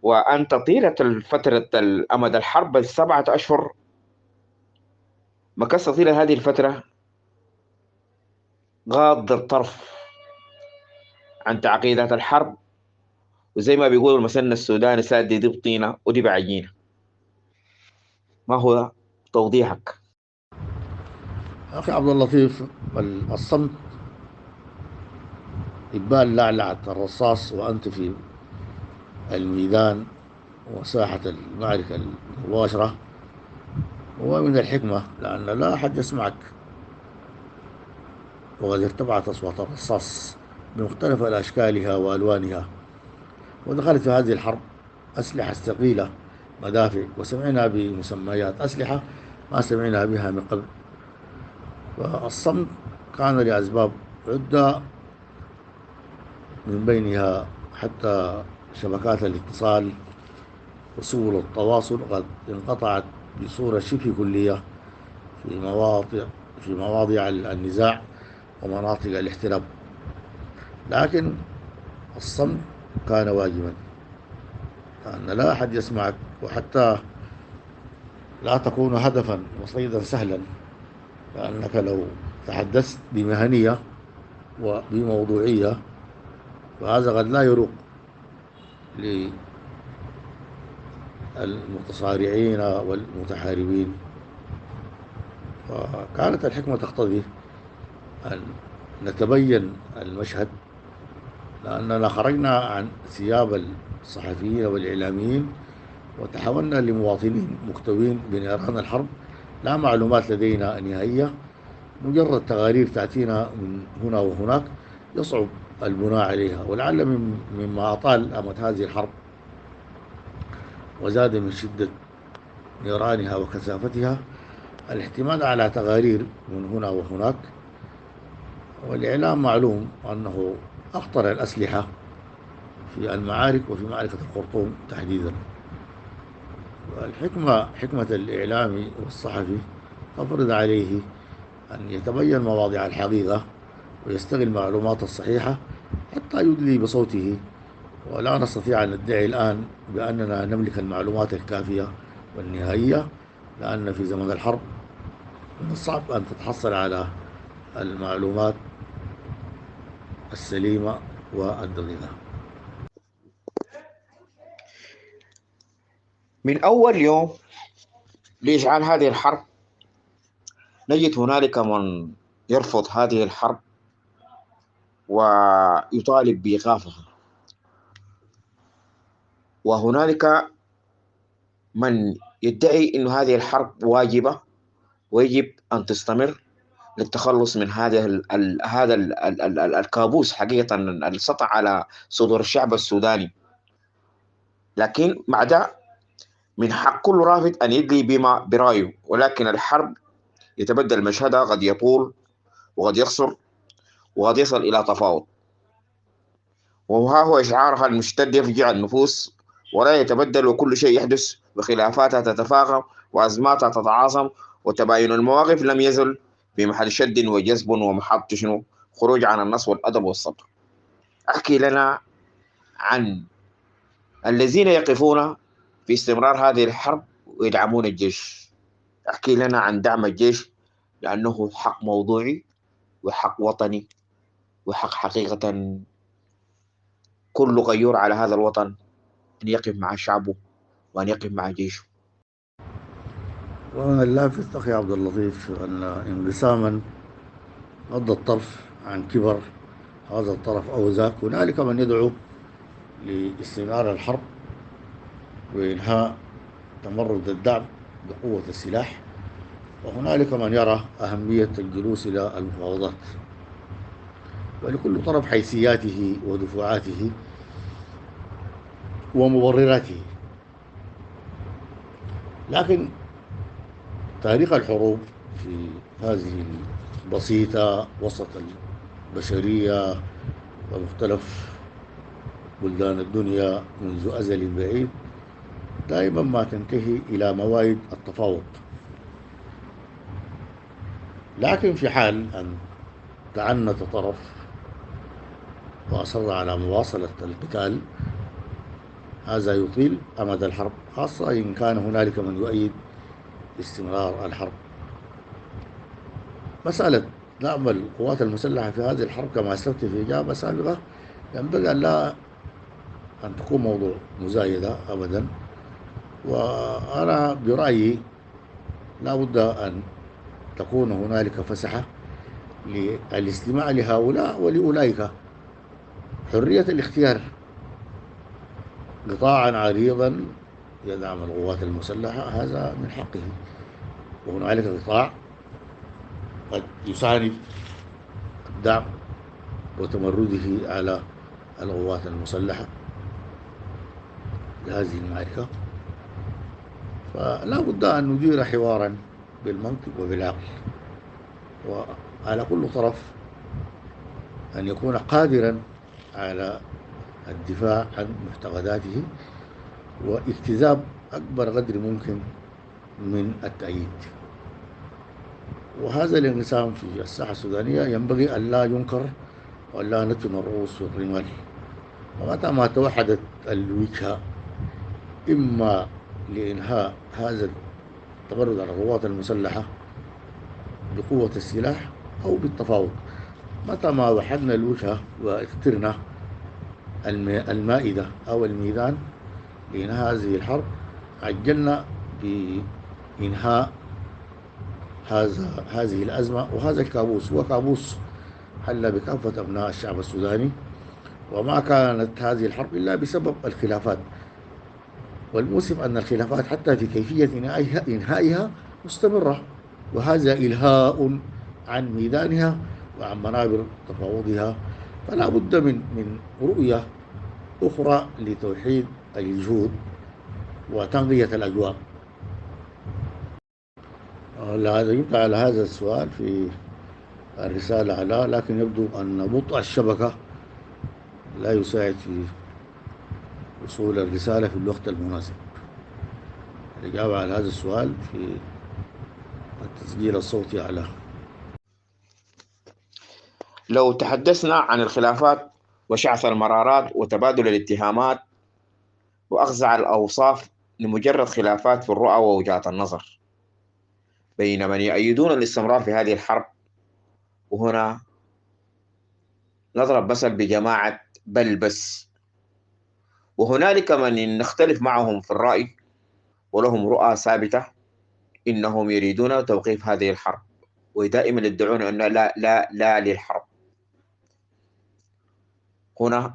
وأنت طيلة فترة الأمد الحرب 7 أشهر مكثت طيلة هذه الفترة غاض الطرف عن تعقيدات الحرب، وزي ما بيقولوا المثل السوداني ساد دي بطينة ودي بعجينة. ما هو توضيحك؟ أخي عبد اللطيف، الصمت إبان لعلعة الرصاص وأنت في الميدان وساحة المعركة المباشرة، ومن الحكمة لأن لا أحد يسمعك، وقد ارتفعت أصوات الرصاص بمختلف أشكالها وألوانها، ودخلت في هذه الحرب أسلحة ثقيلة، مدافع، وسمعنا بمسميات أسلحة ما سمعنا بها من قبل. فالصمت كان لأسباب عدة، من بينها حتى شبكات الاتصال وسبل التواصل قد انقطعت بصورة شبه كلية في مواضع النزاع ومناطق الاحتلال، لكن الصمت كان واجبا، لأن لا أحد يسمعك، وحتى لا تكون هدفا وصيدا سهلا، لأنك لو تحدثت بمهنية وبموضوعية فهذا قد لا يروق للمتصارعين والمتحاربين. فكانت الحكمة تقتضي أن نتبين المشهد، لأننا خرجنا عن ثياب الصحفيين والإعلاميين وتحولنا لمواطنين مكتوين بنيران الحرب، لا معلومات لدينا نهائية، مجرد تقارير تأتينا من هنا وهناك يصعب البناء عليها. ولعل مما أطال أمد هذه الحرب وزاد من شدة نيرانها وكثافتها الاعتماد على تقارير من هنا وهناك، والإعلام معلوم أنه أخطر الأسلحة في المعارك وفي معركة الخرطوم تحديدا. حكمة الإعلامي والصحفي تفرض عليه أن يتبين مواضع الحقيقة ويستغل المعلومات الصحيحة حتى يدلي بصوته. ولا نستطيع أن ندعي الآن بأننا نملك المعلومات الكافية والنهائية، لأن في زمن الحرب من الصعب أن تتحصل على المعلومات السليمة والدقيقة. من أول يوم لإشعال هذه الحرب نجد هنالك من يرفض هذه الحرب ويطالب بإيقافها، وهنالك من يدعي أن هذه الحرب واجبة ويجب أن تستمر للتخلص من هذا الكابوس حقيقة السطع على صدور الشعب السوداني. لكن مع ده من حق كل رافض أن يدلي بما برأيه، ولكن الحرب يتبدل مشهدها، قد يطول وقد يقصر وقد يصل إلى تفاوض، وها هو إشعارها المشتد يفجع النفوس ولا يتبدل، وكل شيء يحدث وخلافاتها تتفاقم وأزماتها تتعاظم، وتباين المواقف لم يزل في محل شد وجذب ومحط خروج عن النص والأدب والصبر. أحكي لنا عن الذين يقفون في استمرار هذه الحرب ويدعمون الجيش. احكي لنا عن دعم الجيش، لأنه حق موضوعي وحق وطني وحق حقيقة كل غيور على هذا الوطن أن يقف مع شعبه وأن يقف مع جيشه. ومن اللافت أخي عبد اللطيف أن انقساما غض الطرف عن كبر هذا الطرف أو ذاك، هنالك من يدعو لاستمرار الحرب وإنهاء تمرد الدعم بقوة السلاح، وهنالك من يرى أهمية الجلوس إلى المفاوضات، ولكل طرف حيثياته ودفعاته ومبرراته. لكن تاريخ الحروب في هذه البسيطة وسط البشرية ومختلف بلدان الدنيا منذ أزل بعيد دائما ما تنتهي إلى موائد التفاوض. لكن في حال أن تعنت طرف وأصر على مواصلة القتال، هذا يطيل أمد الحرب، خاصة إن كان هنالك من يؤيد استمرار الحرب. مسألة دعم القوات المسلحة في هذه الحرب كما أسلفت في إجابة سابقة ينبغي أن تكون موضوع مزايدة أبدا، وأنا برأيي لا بد أن تكون هنالك فسحة للاستماع لهؤلاء ولأولئك، حرية الاختيار. قطاعا عريضا يدعم القوات المسلحة هذا من حقه، وهنالك قطاع قد يساند الدعم وتمرده على القوات المسلحة لهذه المعركة. فلا بد أن ندير حوارا بالمنطق وبالعقل، وعلى كل طرف أن يكون قادرا على الدفاع عن معتقداته واجتذاب أكبر قدر ممكن من التأييد. وهذا الانقسام في الساحة السودانية ينبغي أن لا ينكر وأن لا نتن الرؤوس في الرمال. ومتى ما توحدت الوجهة إما لإنهاء هذا التمرد على القوات المسلحة بقوة السلاح أو بالتفاوض، متى ما وحدنا الوجهة واخترنا المائدة أو الميدان لإنهاء هذه الحرب، عجلنا بإنهاء هذه الأزمة. وهذا الكابوس هو كابوس حل بكافة أبناء الشعب السوداني، وما كانت هذه الحرب إلا بسبب الخلافات. والمؤسف أن الخلافات حتى في كيفية إنهائها مستمرة، وهذا إلهاء عن ميدانها وعن منابر تفاوضها. فلا بد من رؤية أخرى لتوحيد الجهود وتنقية الأجواء. جبت على هذا السؤال في الرسالة على، لكن يبدو أن بطء الشبكة لا يساعد في وصول الرسالة في الوقت المناسب. الإجابة على هذا السؤال في التسجيل الصوتي على. لو تحدثنا عن الخلافات وشعث المرارات وتبادل الاتهامات وأخزع الأوصاف لمجرد خلافات في الرؤى ووجهات النظر بين من يؤيدون الاستمرار في هذه الحرب، وهنا نضرب مثل بجماعة بلبس، وهنالك من نختلف معهم في الرأي ولهم رؤى ثابتة إنهم يريدون توقيف هذه الحرب، ودائما يدعون أن لا للحرب. هنا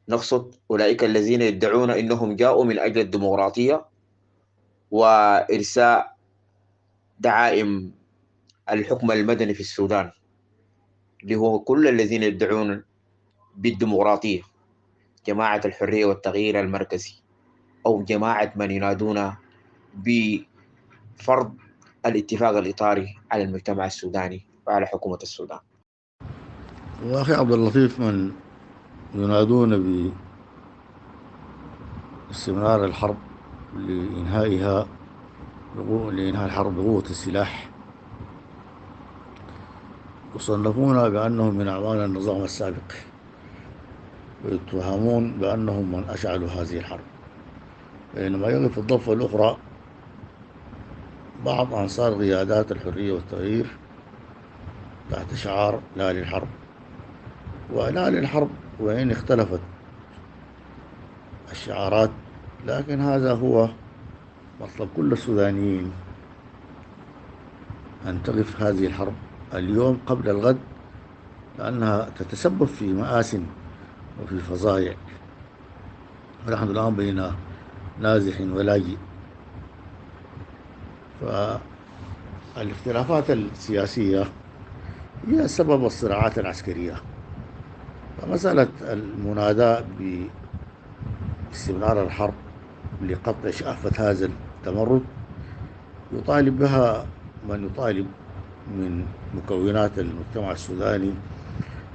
نقصد أولئك الذين يدعون إنهم جاءوا من أجل الديمقراطية وإرساء دعائم الحكم المدني في السودان، اللي هو كل الذين يدعون بالديمقراطية، جماعة الحرية والتغيير المركزي، أو جماعة من ينادون بفرض الاتفاق الإطاري على المجتمع السوداني وعلى حكومة السودان. وأخي عبد اللطيف، من ينادون باستمرار الحرب لإنهاء الحرب بقوة السلاح يصنفون بأنهم من أعوان النظام السابق، ويتهمون بأنهم من أشعلوا هذه الحرب، بينما يقف في الضفة الأخرى بعض أنصار قيادات الحرية والتغيير تحت شعار لا للحرب. ولا للحرب وإن اختلفت الشعارات، لكن هذا هو مطلب كل السودانيين، أن تقف هذه الحرب اليوم قبل الغد، لأنها تتسبب في مآسٍ وفي فظائع، ونحن الآن بين نازح ولاجئ. فالاختلافات السياسية هي سبب الصراعات العسكرية، فمسألة المناداة باستمرار الحرب لقطع شأفة هذا التمرد يطالب بها من يطالب من مكونات المجتمع السوداني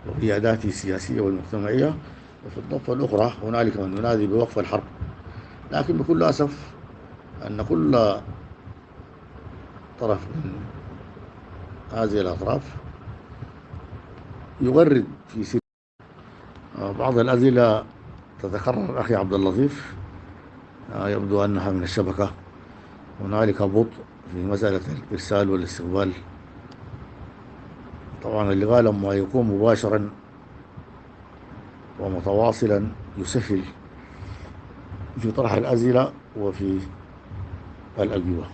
وقياداته السياسية والمجتمعية، وفي الضفة الأخرى هنالك من ينادي بوقف الحرب. لكن بكل أسف أن كل طرف من هذه الأطراف يغرد في سر. بعض الأسئلة تتكرر أخي عبد اللطيف، يبدو أنها من الشبكة. هنالك بطء في مسألة الإرسال والاستقبال. طبعا اللقاء لما يكون مباشرا ومتواصلا يسهل في طرح الأسئلة وفي الأجوبة.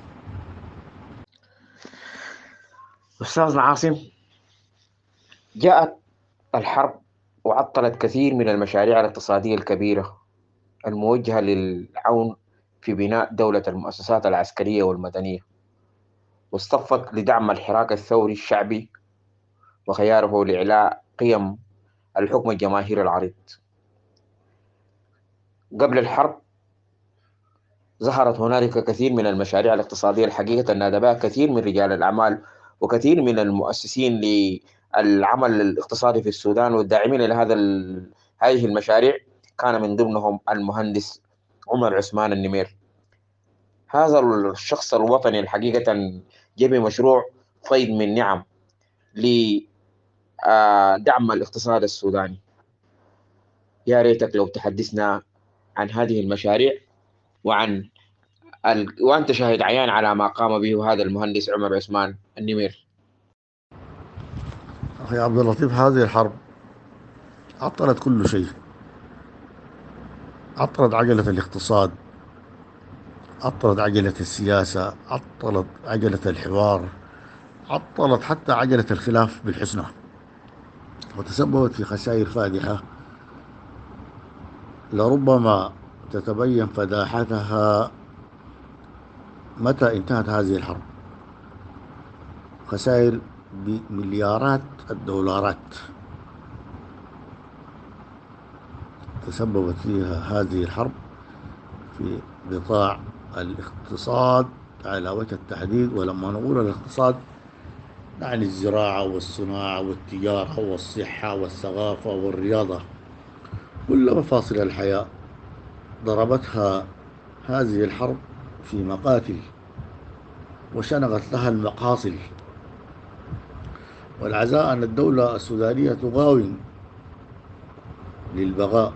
أستاذنا عاصم، جاءت الحرب وعطلت كثير من المشاريع الاقتصادية الكبيرة الموجهة للعون في بناء دولة المؤسسات العسكرية والمدنية، واصطفت لدعم الحراك الثوري الشعبي وخياره لإعلاء قيم الحكم الجماهيري العريض. قبل الحرب ظهرت هنالك كثير من المشاريع الاقتصادية الحقيقة نادى بها كثير من رجال الأعمال وكثير من المؤسسين للعمل الاقتصادي في السودان والداعمين لهذا هذه المشاريع، كان من ضمنهم المهندس عمر عثمان النمير. هذا الشخص الوطني الحقيقة جاب مشروع فيض من نعم لدعم الاقتصاد السوداني. يا ريتك لو تحدثنا عن هذه المشاريع وأنت شاهد عيان على ما قام به هذا المهندس عمر عثمان النمير. أخي عبد اللطيف، هذه الحرب عطلت كل شيء. عطلت عجلة الاقتصاد، عطلت عجلة السياسة، عطلت عجلة الحوار، عطلت حتى عجلة الخلاف بالحسنى، وتسببت في خسائر فادحة لربما تتبين فداحتها متى انتهت هذه الحرب. خسائر بمليارات الدولارات تسببت فيها هذه الحرب في قطاع الاقتصاد على وجه التحديد. ولما نقول الاقتصاد نعني الزراعة والصناعة والتجارة والصحة والثقافة والرياضة، كل مفاصل الحياة ضربتها هذه الحرب في مقاتل وشنقت لها المقاصل. والعزاء أن الدولة السودانية تقاوم للبقاء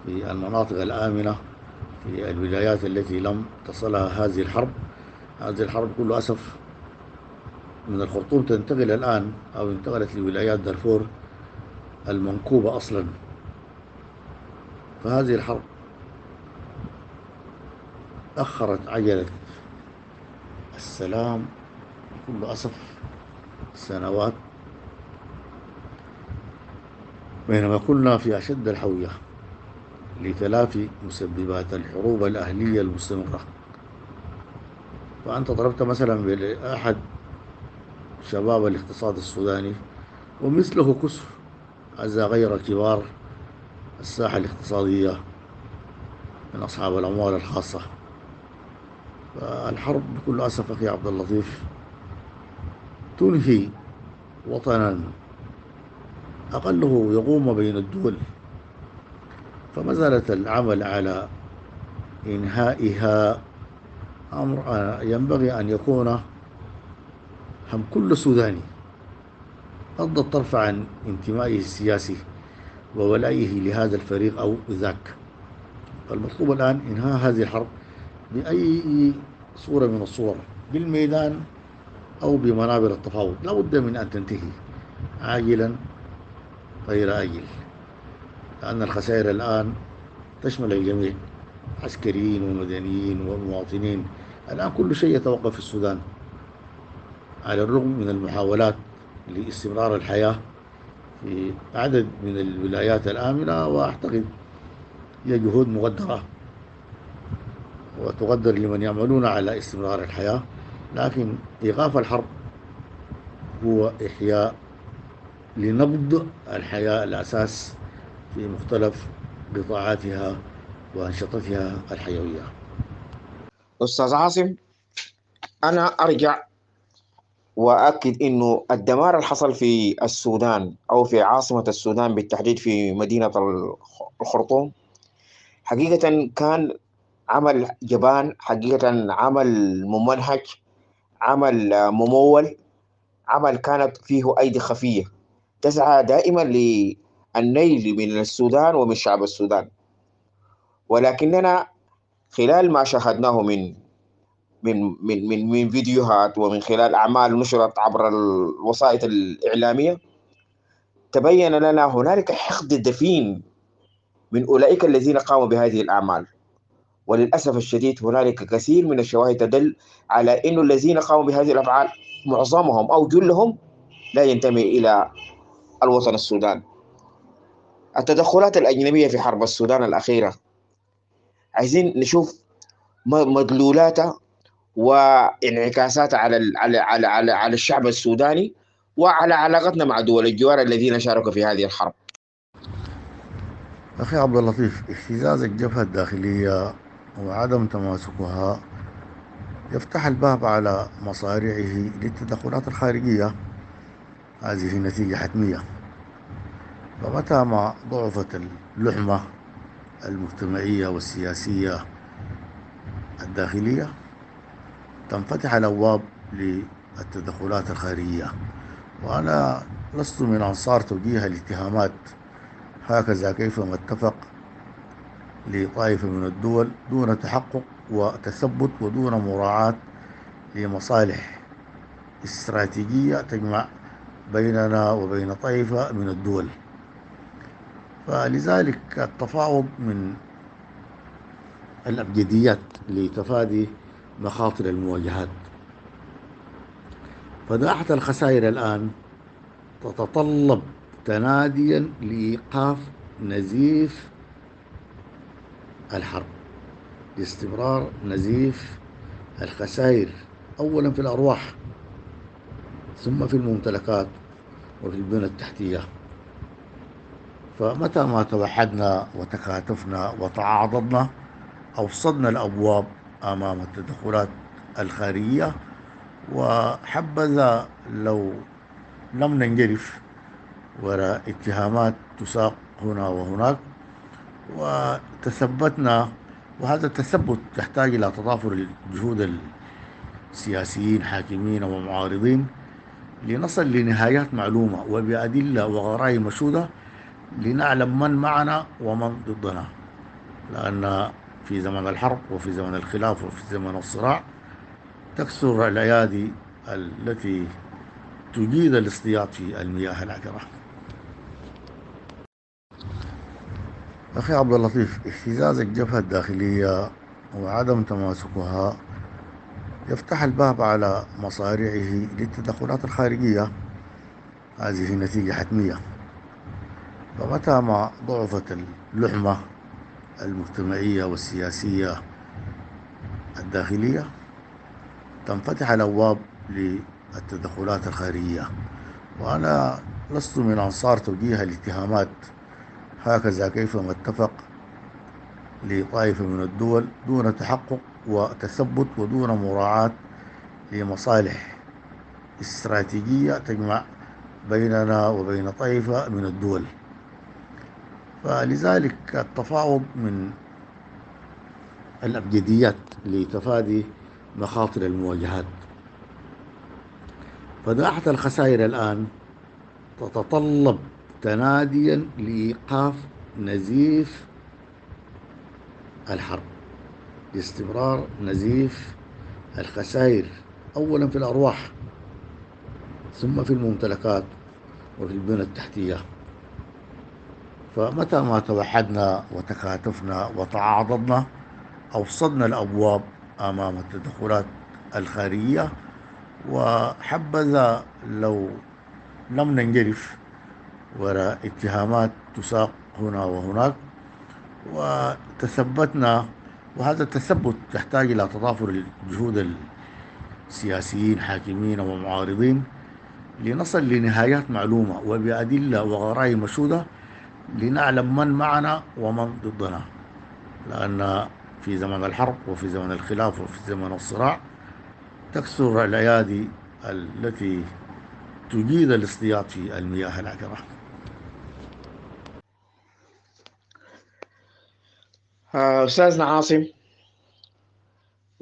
في المناطق الآمنة في الولايات التي لم تصلها هذه الحرب. هذه الحرب بكل أسف من الخرطوم تنتقل الآن أو انتقلت لولايات دارفور المنكوبة أصلا. فهذه الحرب أخرت عجلة السلام بكل أسف سنوات، بينما كنا في أشد الحوية لتلافي مسببات الحروب الأهلية المستمرة. فأنت ضربت مثلا بأحد شباب الاقتصاد السوداني ومثله كسر عزا غير كبار الساحة الاقتصادية من أصحاب الأموال الخاصة. فالحرب بكل أسف أخي عبد اللطيف تنهي وطنا أقله يقوم بين الدول، فمسألة العمل على إنهائها أمر ينبغي أن يكون هم كل سوداني غض الطرف عن انتمائه السياسي وولائه لهذا الفريق أو ذاك. فالمطلوب الآن إنهاء هذه الحرب بأي صورة من الصور، بالميدان أو بمنابر التفاوض. لا بد من أن تنتهي عاجلا غير آجل، لأن الخسائر الآن تشمل الجميع، عسكريين ومدنيين ومواطنين. الآن كل شيء يتوقف في السودان على الرغم من المحاولات لاستمرار الحياة في عدد من الولايات الآمنة، وأعتقد هي جهود مقدرة وتقدر لمن يعملون على استمرار الحياة. لكن إيقاف الحرب هو إحياء لنبض الحياة الأساس في مختلف قطاعاتها وأنشطتها الحيوية. أستاذ عاصم، أنا أرجع وأكد إنه الدمار اللي حصل في السودان أو في عاصمة السودان بالتحديد في مدينة الخرطوم حقيقة كان عمل جبان حقيقة، عمل ممنهج، عمل ممول، عمل كانت فيه أيدي خفية تسعى دائما للنيل من السودان ومن شعب السودان. ولكننا خلال ما شاهدناه من فيديوهات ومن خلال أعمال نشرت عبر الوسائط الإعلامية، تبين لنا هنالك حقد دفين من أولئك الذين قاموا بهذه الأعمال. وللأسف الشديد هنالك كثير من الشواهد تدل على أن الذين قاموا بهذه الأفعال معظمهم أو جلهم لا ينتمي إلى الوطن السودان. التدخلات الأجنبية في حرب السودان الأخيرة عايزين نشوف مدلولاتها وانعكاساتها على الشعب السوداني وعلى علاقتنا مع دول الجوار الذين شاركوا في هذه الحرب. أخي عبد اللطيف، اهتزاز الجبهة الداخلية وعدم تماسكها يفتح الباب على مصاريعه للتدخلات الخارجية. هذه نتيجة حتمية. فمتى ما ضعفت اللحمة المجتمعية والسياسية الداخلية تنفتح الأبواب للتدخلات الخارجية. وأنا لست من أنصار توجيه الاتهامات هكذا كيفما اتفق لطائفة من الدول دون تحقق وتثبت ودون مراعاة لمصالح استراتيجية تجمع بيننا وبين طائفة من الدول. فلذلك التفاوض من الأبجديات لتفادي مخاطر المواجهات. فداعة الخسائر الآن تتطلب تناديا لإيقاف نزيف الحرب، لاستمرار نزيف الخسائر أولا في الأرواح ثم في الممتلكات وفي البنى التحتية. فمتى ما توحدنا وتكاتفنا وتعاضدنا أوصدنا الأبواب أمام التدخلات الخارجية. وحبذا لو لم ننجرف وراء اتهامات تساق هنا وهناك وتثبتنا. وهذا التثبت يحتاج إلى تضافر جهود السياسيين حاكمين ومعارضين لنصل لنهايات معلومة وبأدلة وغرائب مشهودة لنعلم من معنا ومن ضدنا. لأن في زمن الحرب وفي زمن الخلاف وفي زمن الصراع تكثر الأيادي التي تجيد الاصطياد في المياه العكرة. أخي عبد اللطيف، اهتزاز الجبهة الداخلية وعدم تماسكها يفتح الباب على مصاريعه للتدخلات الخارجية. هذه نتيجة حتمية. فمتى ما ضعفت اللحمة المجتمعية والسياسية الداخلية تنفتح الأبواب للتدخلات الخارجية. وأنا لست من أنصار توجيه الاتهامات هكذا كيفما اتفق لطائفة من الدول دون تحقق وتثبت ودون مراعاة لمصالح استراتيجية تجمع بيننا وبين طائفة من الدول. فلذلك التفاوض من الأبجديات لتفادي مخاطر المواجهات. فداعة الخسائر الآن تتطلب تناديا لإيقاف نزيف الحرب، لاستمرار نزيف الخسائر أولا في الأرواح ثم في الممتلكات وفي البنى التحتية. فمتى ما توحدنا وتكاتفنا وتعاضدنا أوصدنا الأبواب أمام التدخلات الخارجية. وحبذا لو لم ننجرف وراء اتهامات تساق هنا وهناك وتثبتنا. وهذا التثبت يحتاج إلى تضافر جهود السياسيين حاكمين ومعارضين لنصل لنهايات معلومة وبأدلة وغرائب مشهودة لنعلم من معنا ومن ضدنا. لأن في زمن الحرب وفي زمن الخلاف وفي زمن الصراع تكثر الأيادي التي تجيد الاصطياد في المياه العكرة. أستاذنا عاصم،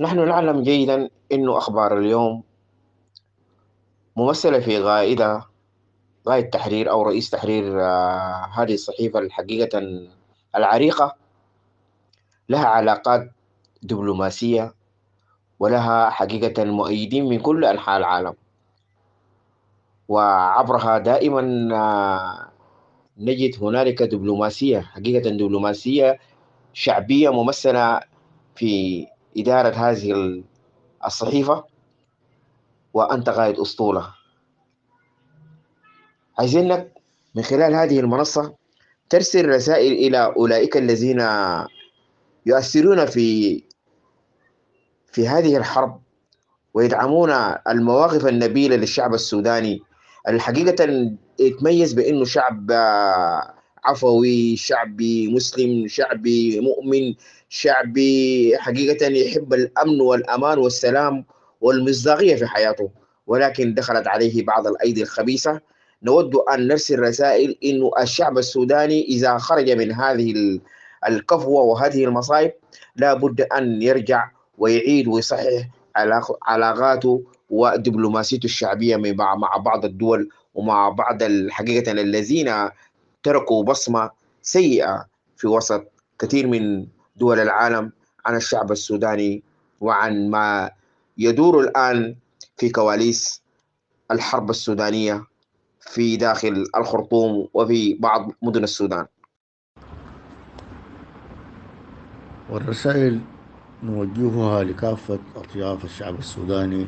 نحن نعلم جيدا أن أخبار اليوم ممثلة في غاية تحرير أو رئيس تحرير هذه الصحيفة الحقيقة العريقة، لها علاقات دبلوماسية ولها حقيقة مؤيدين من كل أنحاء العالم، وعبرها دائما نجد هنالك دبلوماسية، حقيقة دبلوماسية شعبية ممثلة في إدارة هذه الصحيفة، وأنت قائد أسطولة. عايزينك من خلال هذه المنصة ترسل رسائل إلى أولئك الذين يؤثرون في هذه الحرب ويدعمون المواقف النبيلة للشعب السوداني، الحقيقة يتميز بأنه شعب عفوي، شعبي مسلم، شعبي مؤمن، شعبي حقيقة يحب الأمن والأمان والسلام والمصداقية في حياته، ولكن دخلت عليه بعض الأيدي الخبيثة. نود أن نرسل رسائل إنه الشعب السوداني إذا خرج من هذه الكفوة وهذه المصائب لا بد أن يرجع ويعيد ويصحح علاقاته ودبلوماسيته الشعبية مع بعض الدول ومع بعض الحقيقة الذين تركوا بصمة سيئة في وسط كثير من دول العالم عن الشعب السوداني وعن ما يدور الآن في كواليس الحرب السودانية في داخل الخرطوم وفي بعض مدن السودان. والرسائل نوجهها لكافة أطياف الشعب السوداني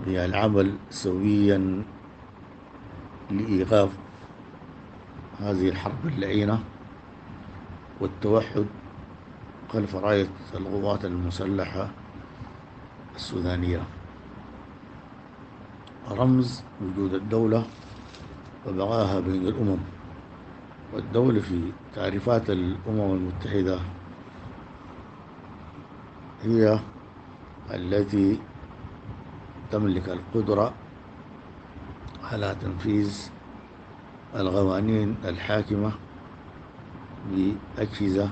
بالعمل سويا لإيقاف هذه الحرب اللعينة والتوحد خلف راية القوات المسلحة السودانية، رمز وجود الدولة وبقائها بين الأمم. والدولة في تعريفات الأمم المتحدة هي التي تملك القدرة على تنفيذ القوانين الحاكمة بأجهزة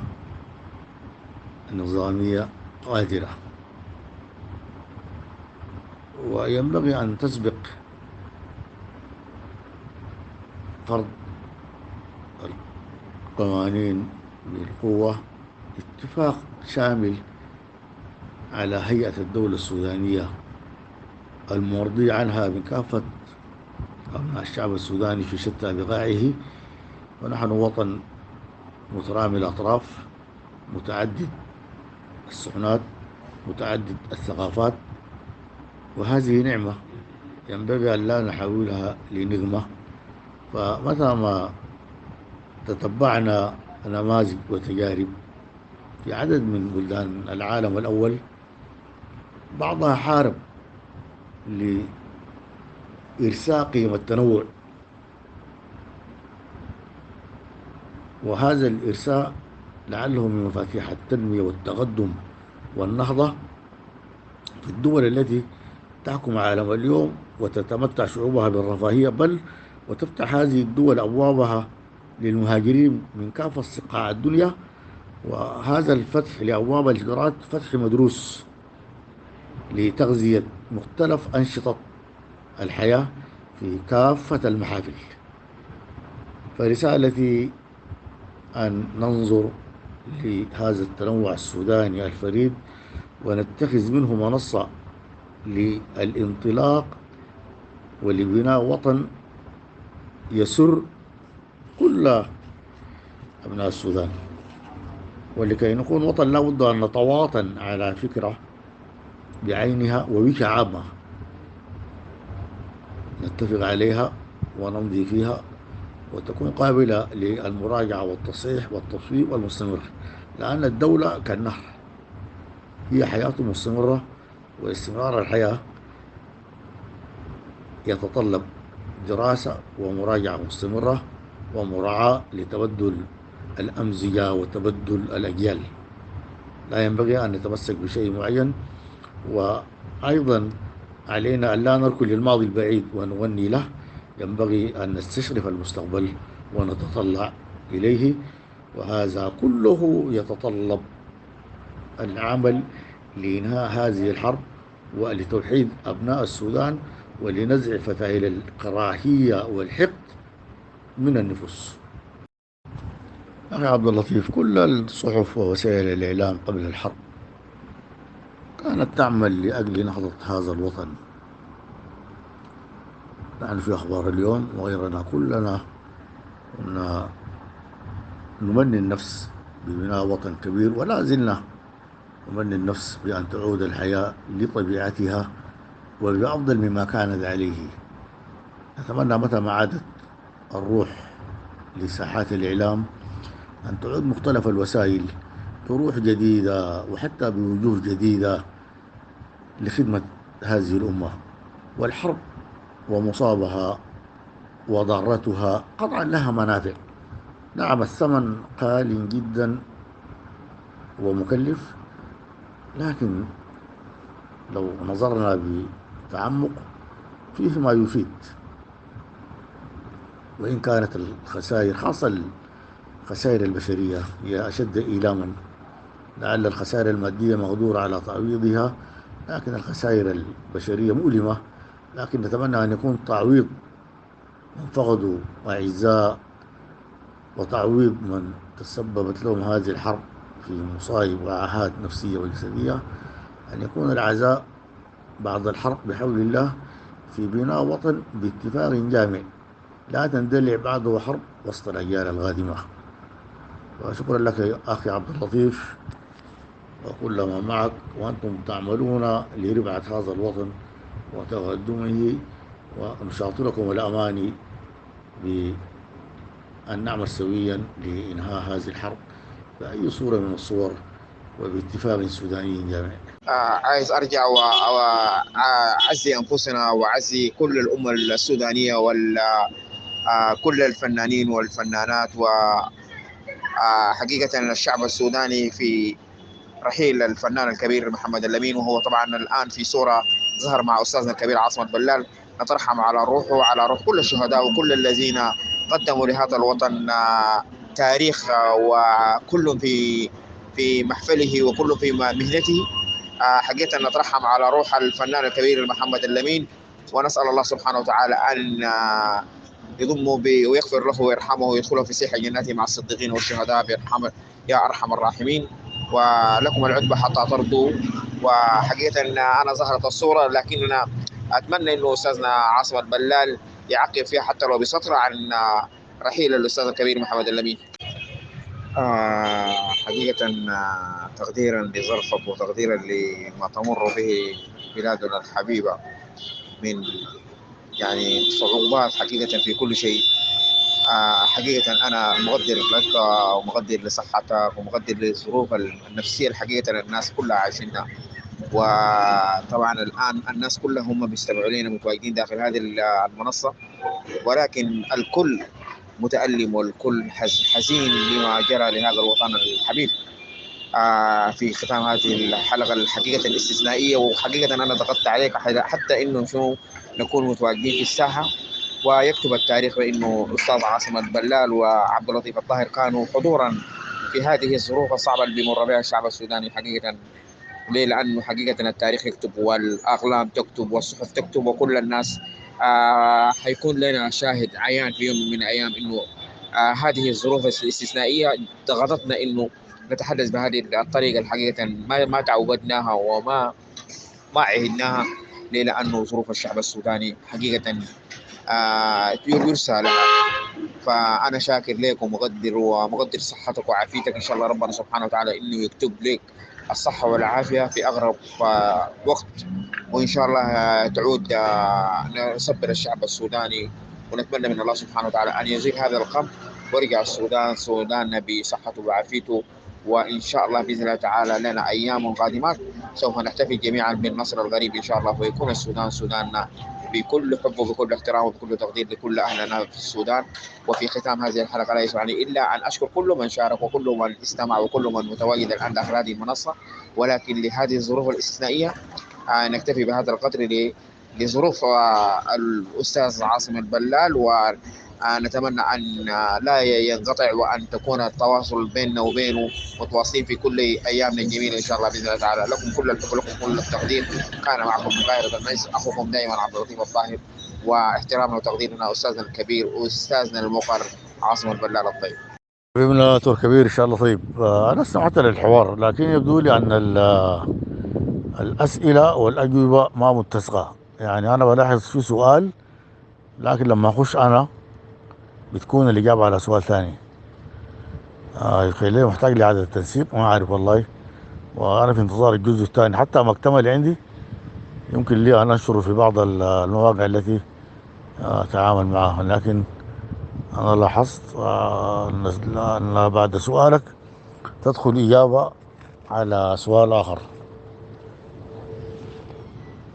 نظامية قادرة، وينبغي أن تسبق فرض القوانين بالقوة اتفاق شامل على هيئة الدولة السودانية المرضي عنها من كافة أبناء الشعب السوداني في شتى بقاعه. ونحن وطن مترامي الأطراف، متعدد السكنات، متعدد الثقافات، وهذه نعمة ينبغي أن لا نحولها لنقمة. فمتى ما تتبعنا نماذج وتجارب في عدد من بلدان العالم الأول، بعضها حارب لإرساء قيمة التنوع، وهذا الإرساء لعله من مفاتيح التنمية والتقدم والنهضة في الدول التي تحكم عالم اليوم وتتمتع شعوبها بالرفاهية، بل وتفتح هذه الدول أبوابها للمهاجرين من كافة صقاع الدنيا. وهذا الفتح لأبواب الهجرات فتح مدروس لتغذية مختلف أنشطة الحياة في كافة المحافل. فرسالتي أن ننظر لهذا التنوع السوداني الفريد ونتخذ منه منصة للانطلاق ولبناء وطن يسر كل أبناء السودان. ولكي نكون وطن لا بد أن نتواطن على فكرة بعينها ووجهة عامة نتفق عليها ونمضي فيها، وتكون قابلة للمراجعة والتصحيح والتصويب المستمر، لأن الدولة كالنهر هي حياة مستمرة، واستمرار الحياة يتطلب دراسة ومراجعة مستمرة ومراعاة لتبدل الأمزجة وتبدل الأجيال. لا ينبغي أن نتمسك بشيء معين، وأيضا علينا أن لا نركن للماضي البعيد ونغني له، ينبغي أن نستشرف المستقبل ونتطلع إليه، وهذا كله يتطلب العمل لإنهاء هذه الحرب ولتوحيد أبناء السودان ولنزع فتائل الكراهية والحقد من النفوس. أخي عبد اللطيف، كل الصحف ووسائل الإعلام قبل الحرب كانت تعمل لأجل نهضة هذا الوطن. نحن في أخبار اليوم وغيرنا كلنا كنا نمني النفس ببناء وطن كبير، ولا زلنا نمني النفس بأن تعود الحياة لطبيعتها وبأفضل مما كانت عليه. نتمنى متى ما عادت الروح لساحات الإعلام أن تعود مختلف الوسائل بروح جديدة وحتى بوجوه جديدة لخدمة هذه الأمة. والحرب ومصابها وضارتها قطعا لها منافع. نعم، الثمن غال جدا ومكلف، لكن لو نظرنا بتعمق فيه ما يفيد. وإن كانت الخسائر، خاصة الخسائر البشرية، هي أشد إيلاما. لعل الخسائر المادية مقدور على تعويضها، لكن الخسائر البشرية مؤلمة. لكن نتمنى أن يكون تعويض من فقدوا أعزاء وتعويض من تسببت لهم هذه الحرب في مصايب وآهات نفسية وجسدية، أن يكون العزاء بعد الحرب بحول الله في بناء وطن باتفاق جامع لا تندلع بعده حرب وسط الأجيال القادمة. وشكرا لك يا أخي عبد اللطيف وكل ما معك، وأنتم تعملون لرفعة هذا الوطن وتقدمه، ونشاطركم الأماني بأن نعمل سويا لإنهاء هذه الحرب بأي صورة من الصور وباتفاق سوداني جامع. عايز أرجع وأعزي أنفسنا وأعزي كل الأمة السودانية وكل الفنانين والفنانات، وحقيقة الشعب السوداني في رحيل الفنان الكبير محمد الأمين، وهو طبعا الآن في صورة ظهر مع أستاذنا الكبير عاصمة بلال. نترحم على روحه وعلى روح كل الشهداء وكل الذين قدموا لهذا الوطن تاريخ، وكل في محفله وكل في مهنته. حقيقة نترحم على روح الفنان الكبير محمد الأمين، ونسأل الله سبحانه وتعالى أن يضمه ويغفر له ويرحمه ويدخله في سيح جناته مع الصديقين والشهداء برحمة يا أرحم الراحمين. ولكم العتبى حتى ترضوا. وحقيقة أنا ظهرت الصورة، لكننا أتمنى أنه أستاذنا عاصمة بلال يعقب فيها حتى لو بسطر عن رحيل الأستاذ الكبير محمد الأمين. حقيقة تقديرا لظرفك وتقديرا لما تمر به بلادنا الحبيبة من يعني صعوبات حقيقة في كل شيء. حقيقة أنا مقدر لك ومقدر لصحتك ومقدر للظروف النفسية الحقيقة الناس كلها عايشينها. وطبعا الآن الناس كلها هم بيستمعوا لنا متواجدين داخل هذه المنصة، ولكن الكل متألم والكل حزين لما جرى لهذا الوطن الحبيب. في ختام هذه الحلقة الحقيقة الاستثنائية، وحقيقة أنا ضغطت عليك حتى إنه شنو نكون متواجدين في الساحة ويكتب التاريخ بأنه أستاذ عاصمة بلال وعبد اللطيف الطاهر كانوا حضورا في هذه الظروف الصعبة اللي بيمر بها الشعب السوداني حقيقة. ليه؟ لأنه حقيقة التاريخ يكتب والأقلام تكتب والصحف تكتب وكل الناس حيكون لنا شاهد عيان في يوم من الأيام إنه هذه الظروف الاستثنائية ضغطتنا إنه نتحدث بهذه الطريقة الحقيقة ما تعودناها وما عهدناها. ليه؟ لأنه ظروف الشعب السوداني حقيقة يرسى لها. فأنا شاكر لك ومقدر صحتك وعافيتك. إن شاء الله ربنا سبحانه وتعالى إنه يكتب لك الصحة والعافية في أقرب وقت، وإن شاء الله تعود نصبر الشعب السوداني، ونتمنى من الله سبحانه وتعالى أن يزيل هذا الغم ويرجع سوداننا بصحته وعافيته. وإن شاء الله بإذن الله تعالى لنا أيام قادمات سوف نحتفل جميعا بالنصر الغريب إن شاء الله، ويكون السودان سوداننا بكل حب وبكل احترام وبكل تقدير لكل أهلنا في السودان. وفي ختام هذه الحلقة لا يسعني إلا أن أشكر كل من شارك وكل من استمع وكل من متواجد الآن داخل هذه المنصة، ولكن لهذه الظروف الاستثنائية نكتفي بهذا القدر لظروف الأستاذ عاصم البلال نتمنى أن لا ينقطع، وأن تكون التواصل بيننا وبينه متواصلين في كل أيامنا الجميلة إن شاء الله بإذن الله تعالى. لكم كل الحب، لكم كل التقدير. كان معكم من قاهرة المجلس أخوكم دائما عبد اللطيف الطاهر، واحترامنا وتقديرنا أستاذنا الكبير أستاذنا المقرر عاصم البلال الطيب. حبيبنا دكتور كبير ان شاء الله. طيب انا استمعت للحوار، لكن يبدو لي ان الاسئله والاجوبه ما متسقه. يعني انا بلاحظ في سؤال، لكن لما اخش انا بتكون الاجابه على سؤال ثاني. يخليه محتاج لاعاده التنسيق، ما اعرف والله. وانا في انتظار الجزء الثاني حتى ما اكتمل عندي. يمكن لي ان انشره في بعض المواقع التي اتعامل معها، لكن انا لاحظت ان بعد سؤالك تدخل اجابه على سؤال اخر.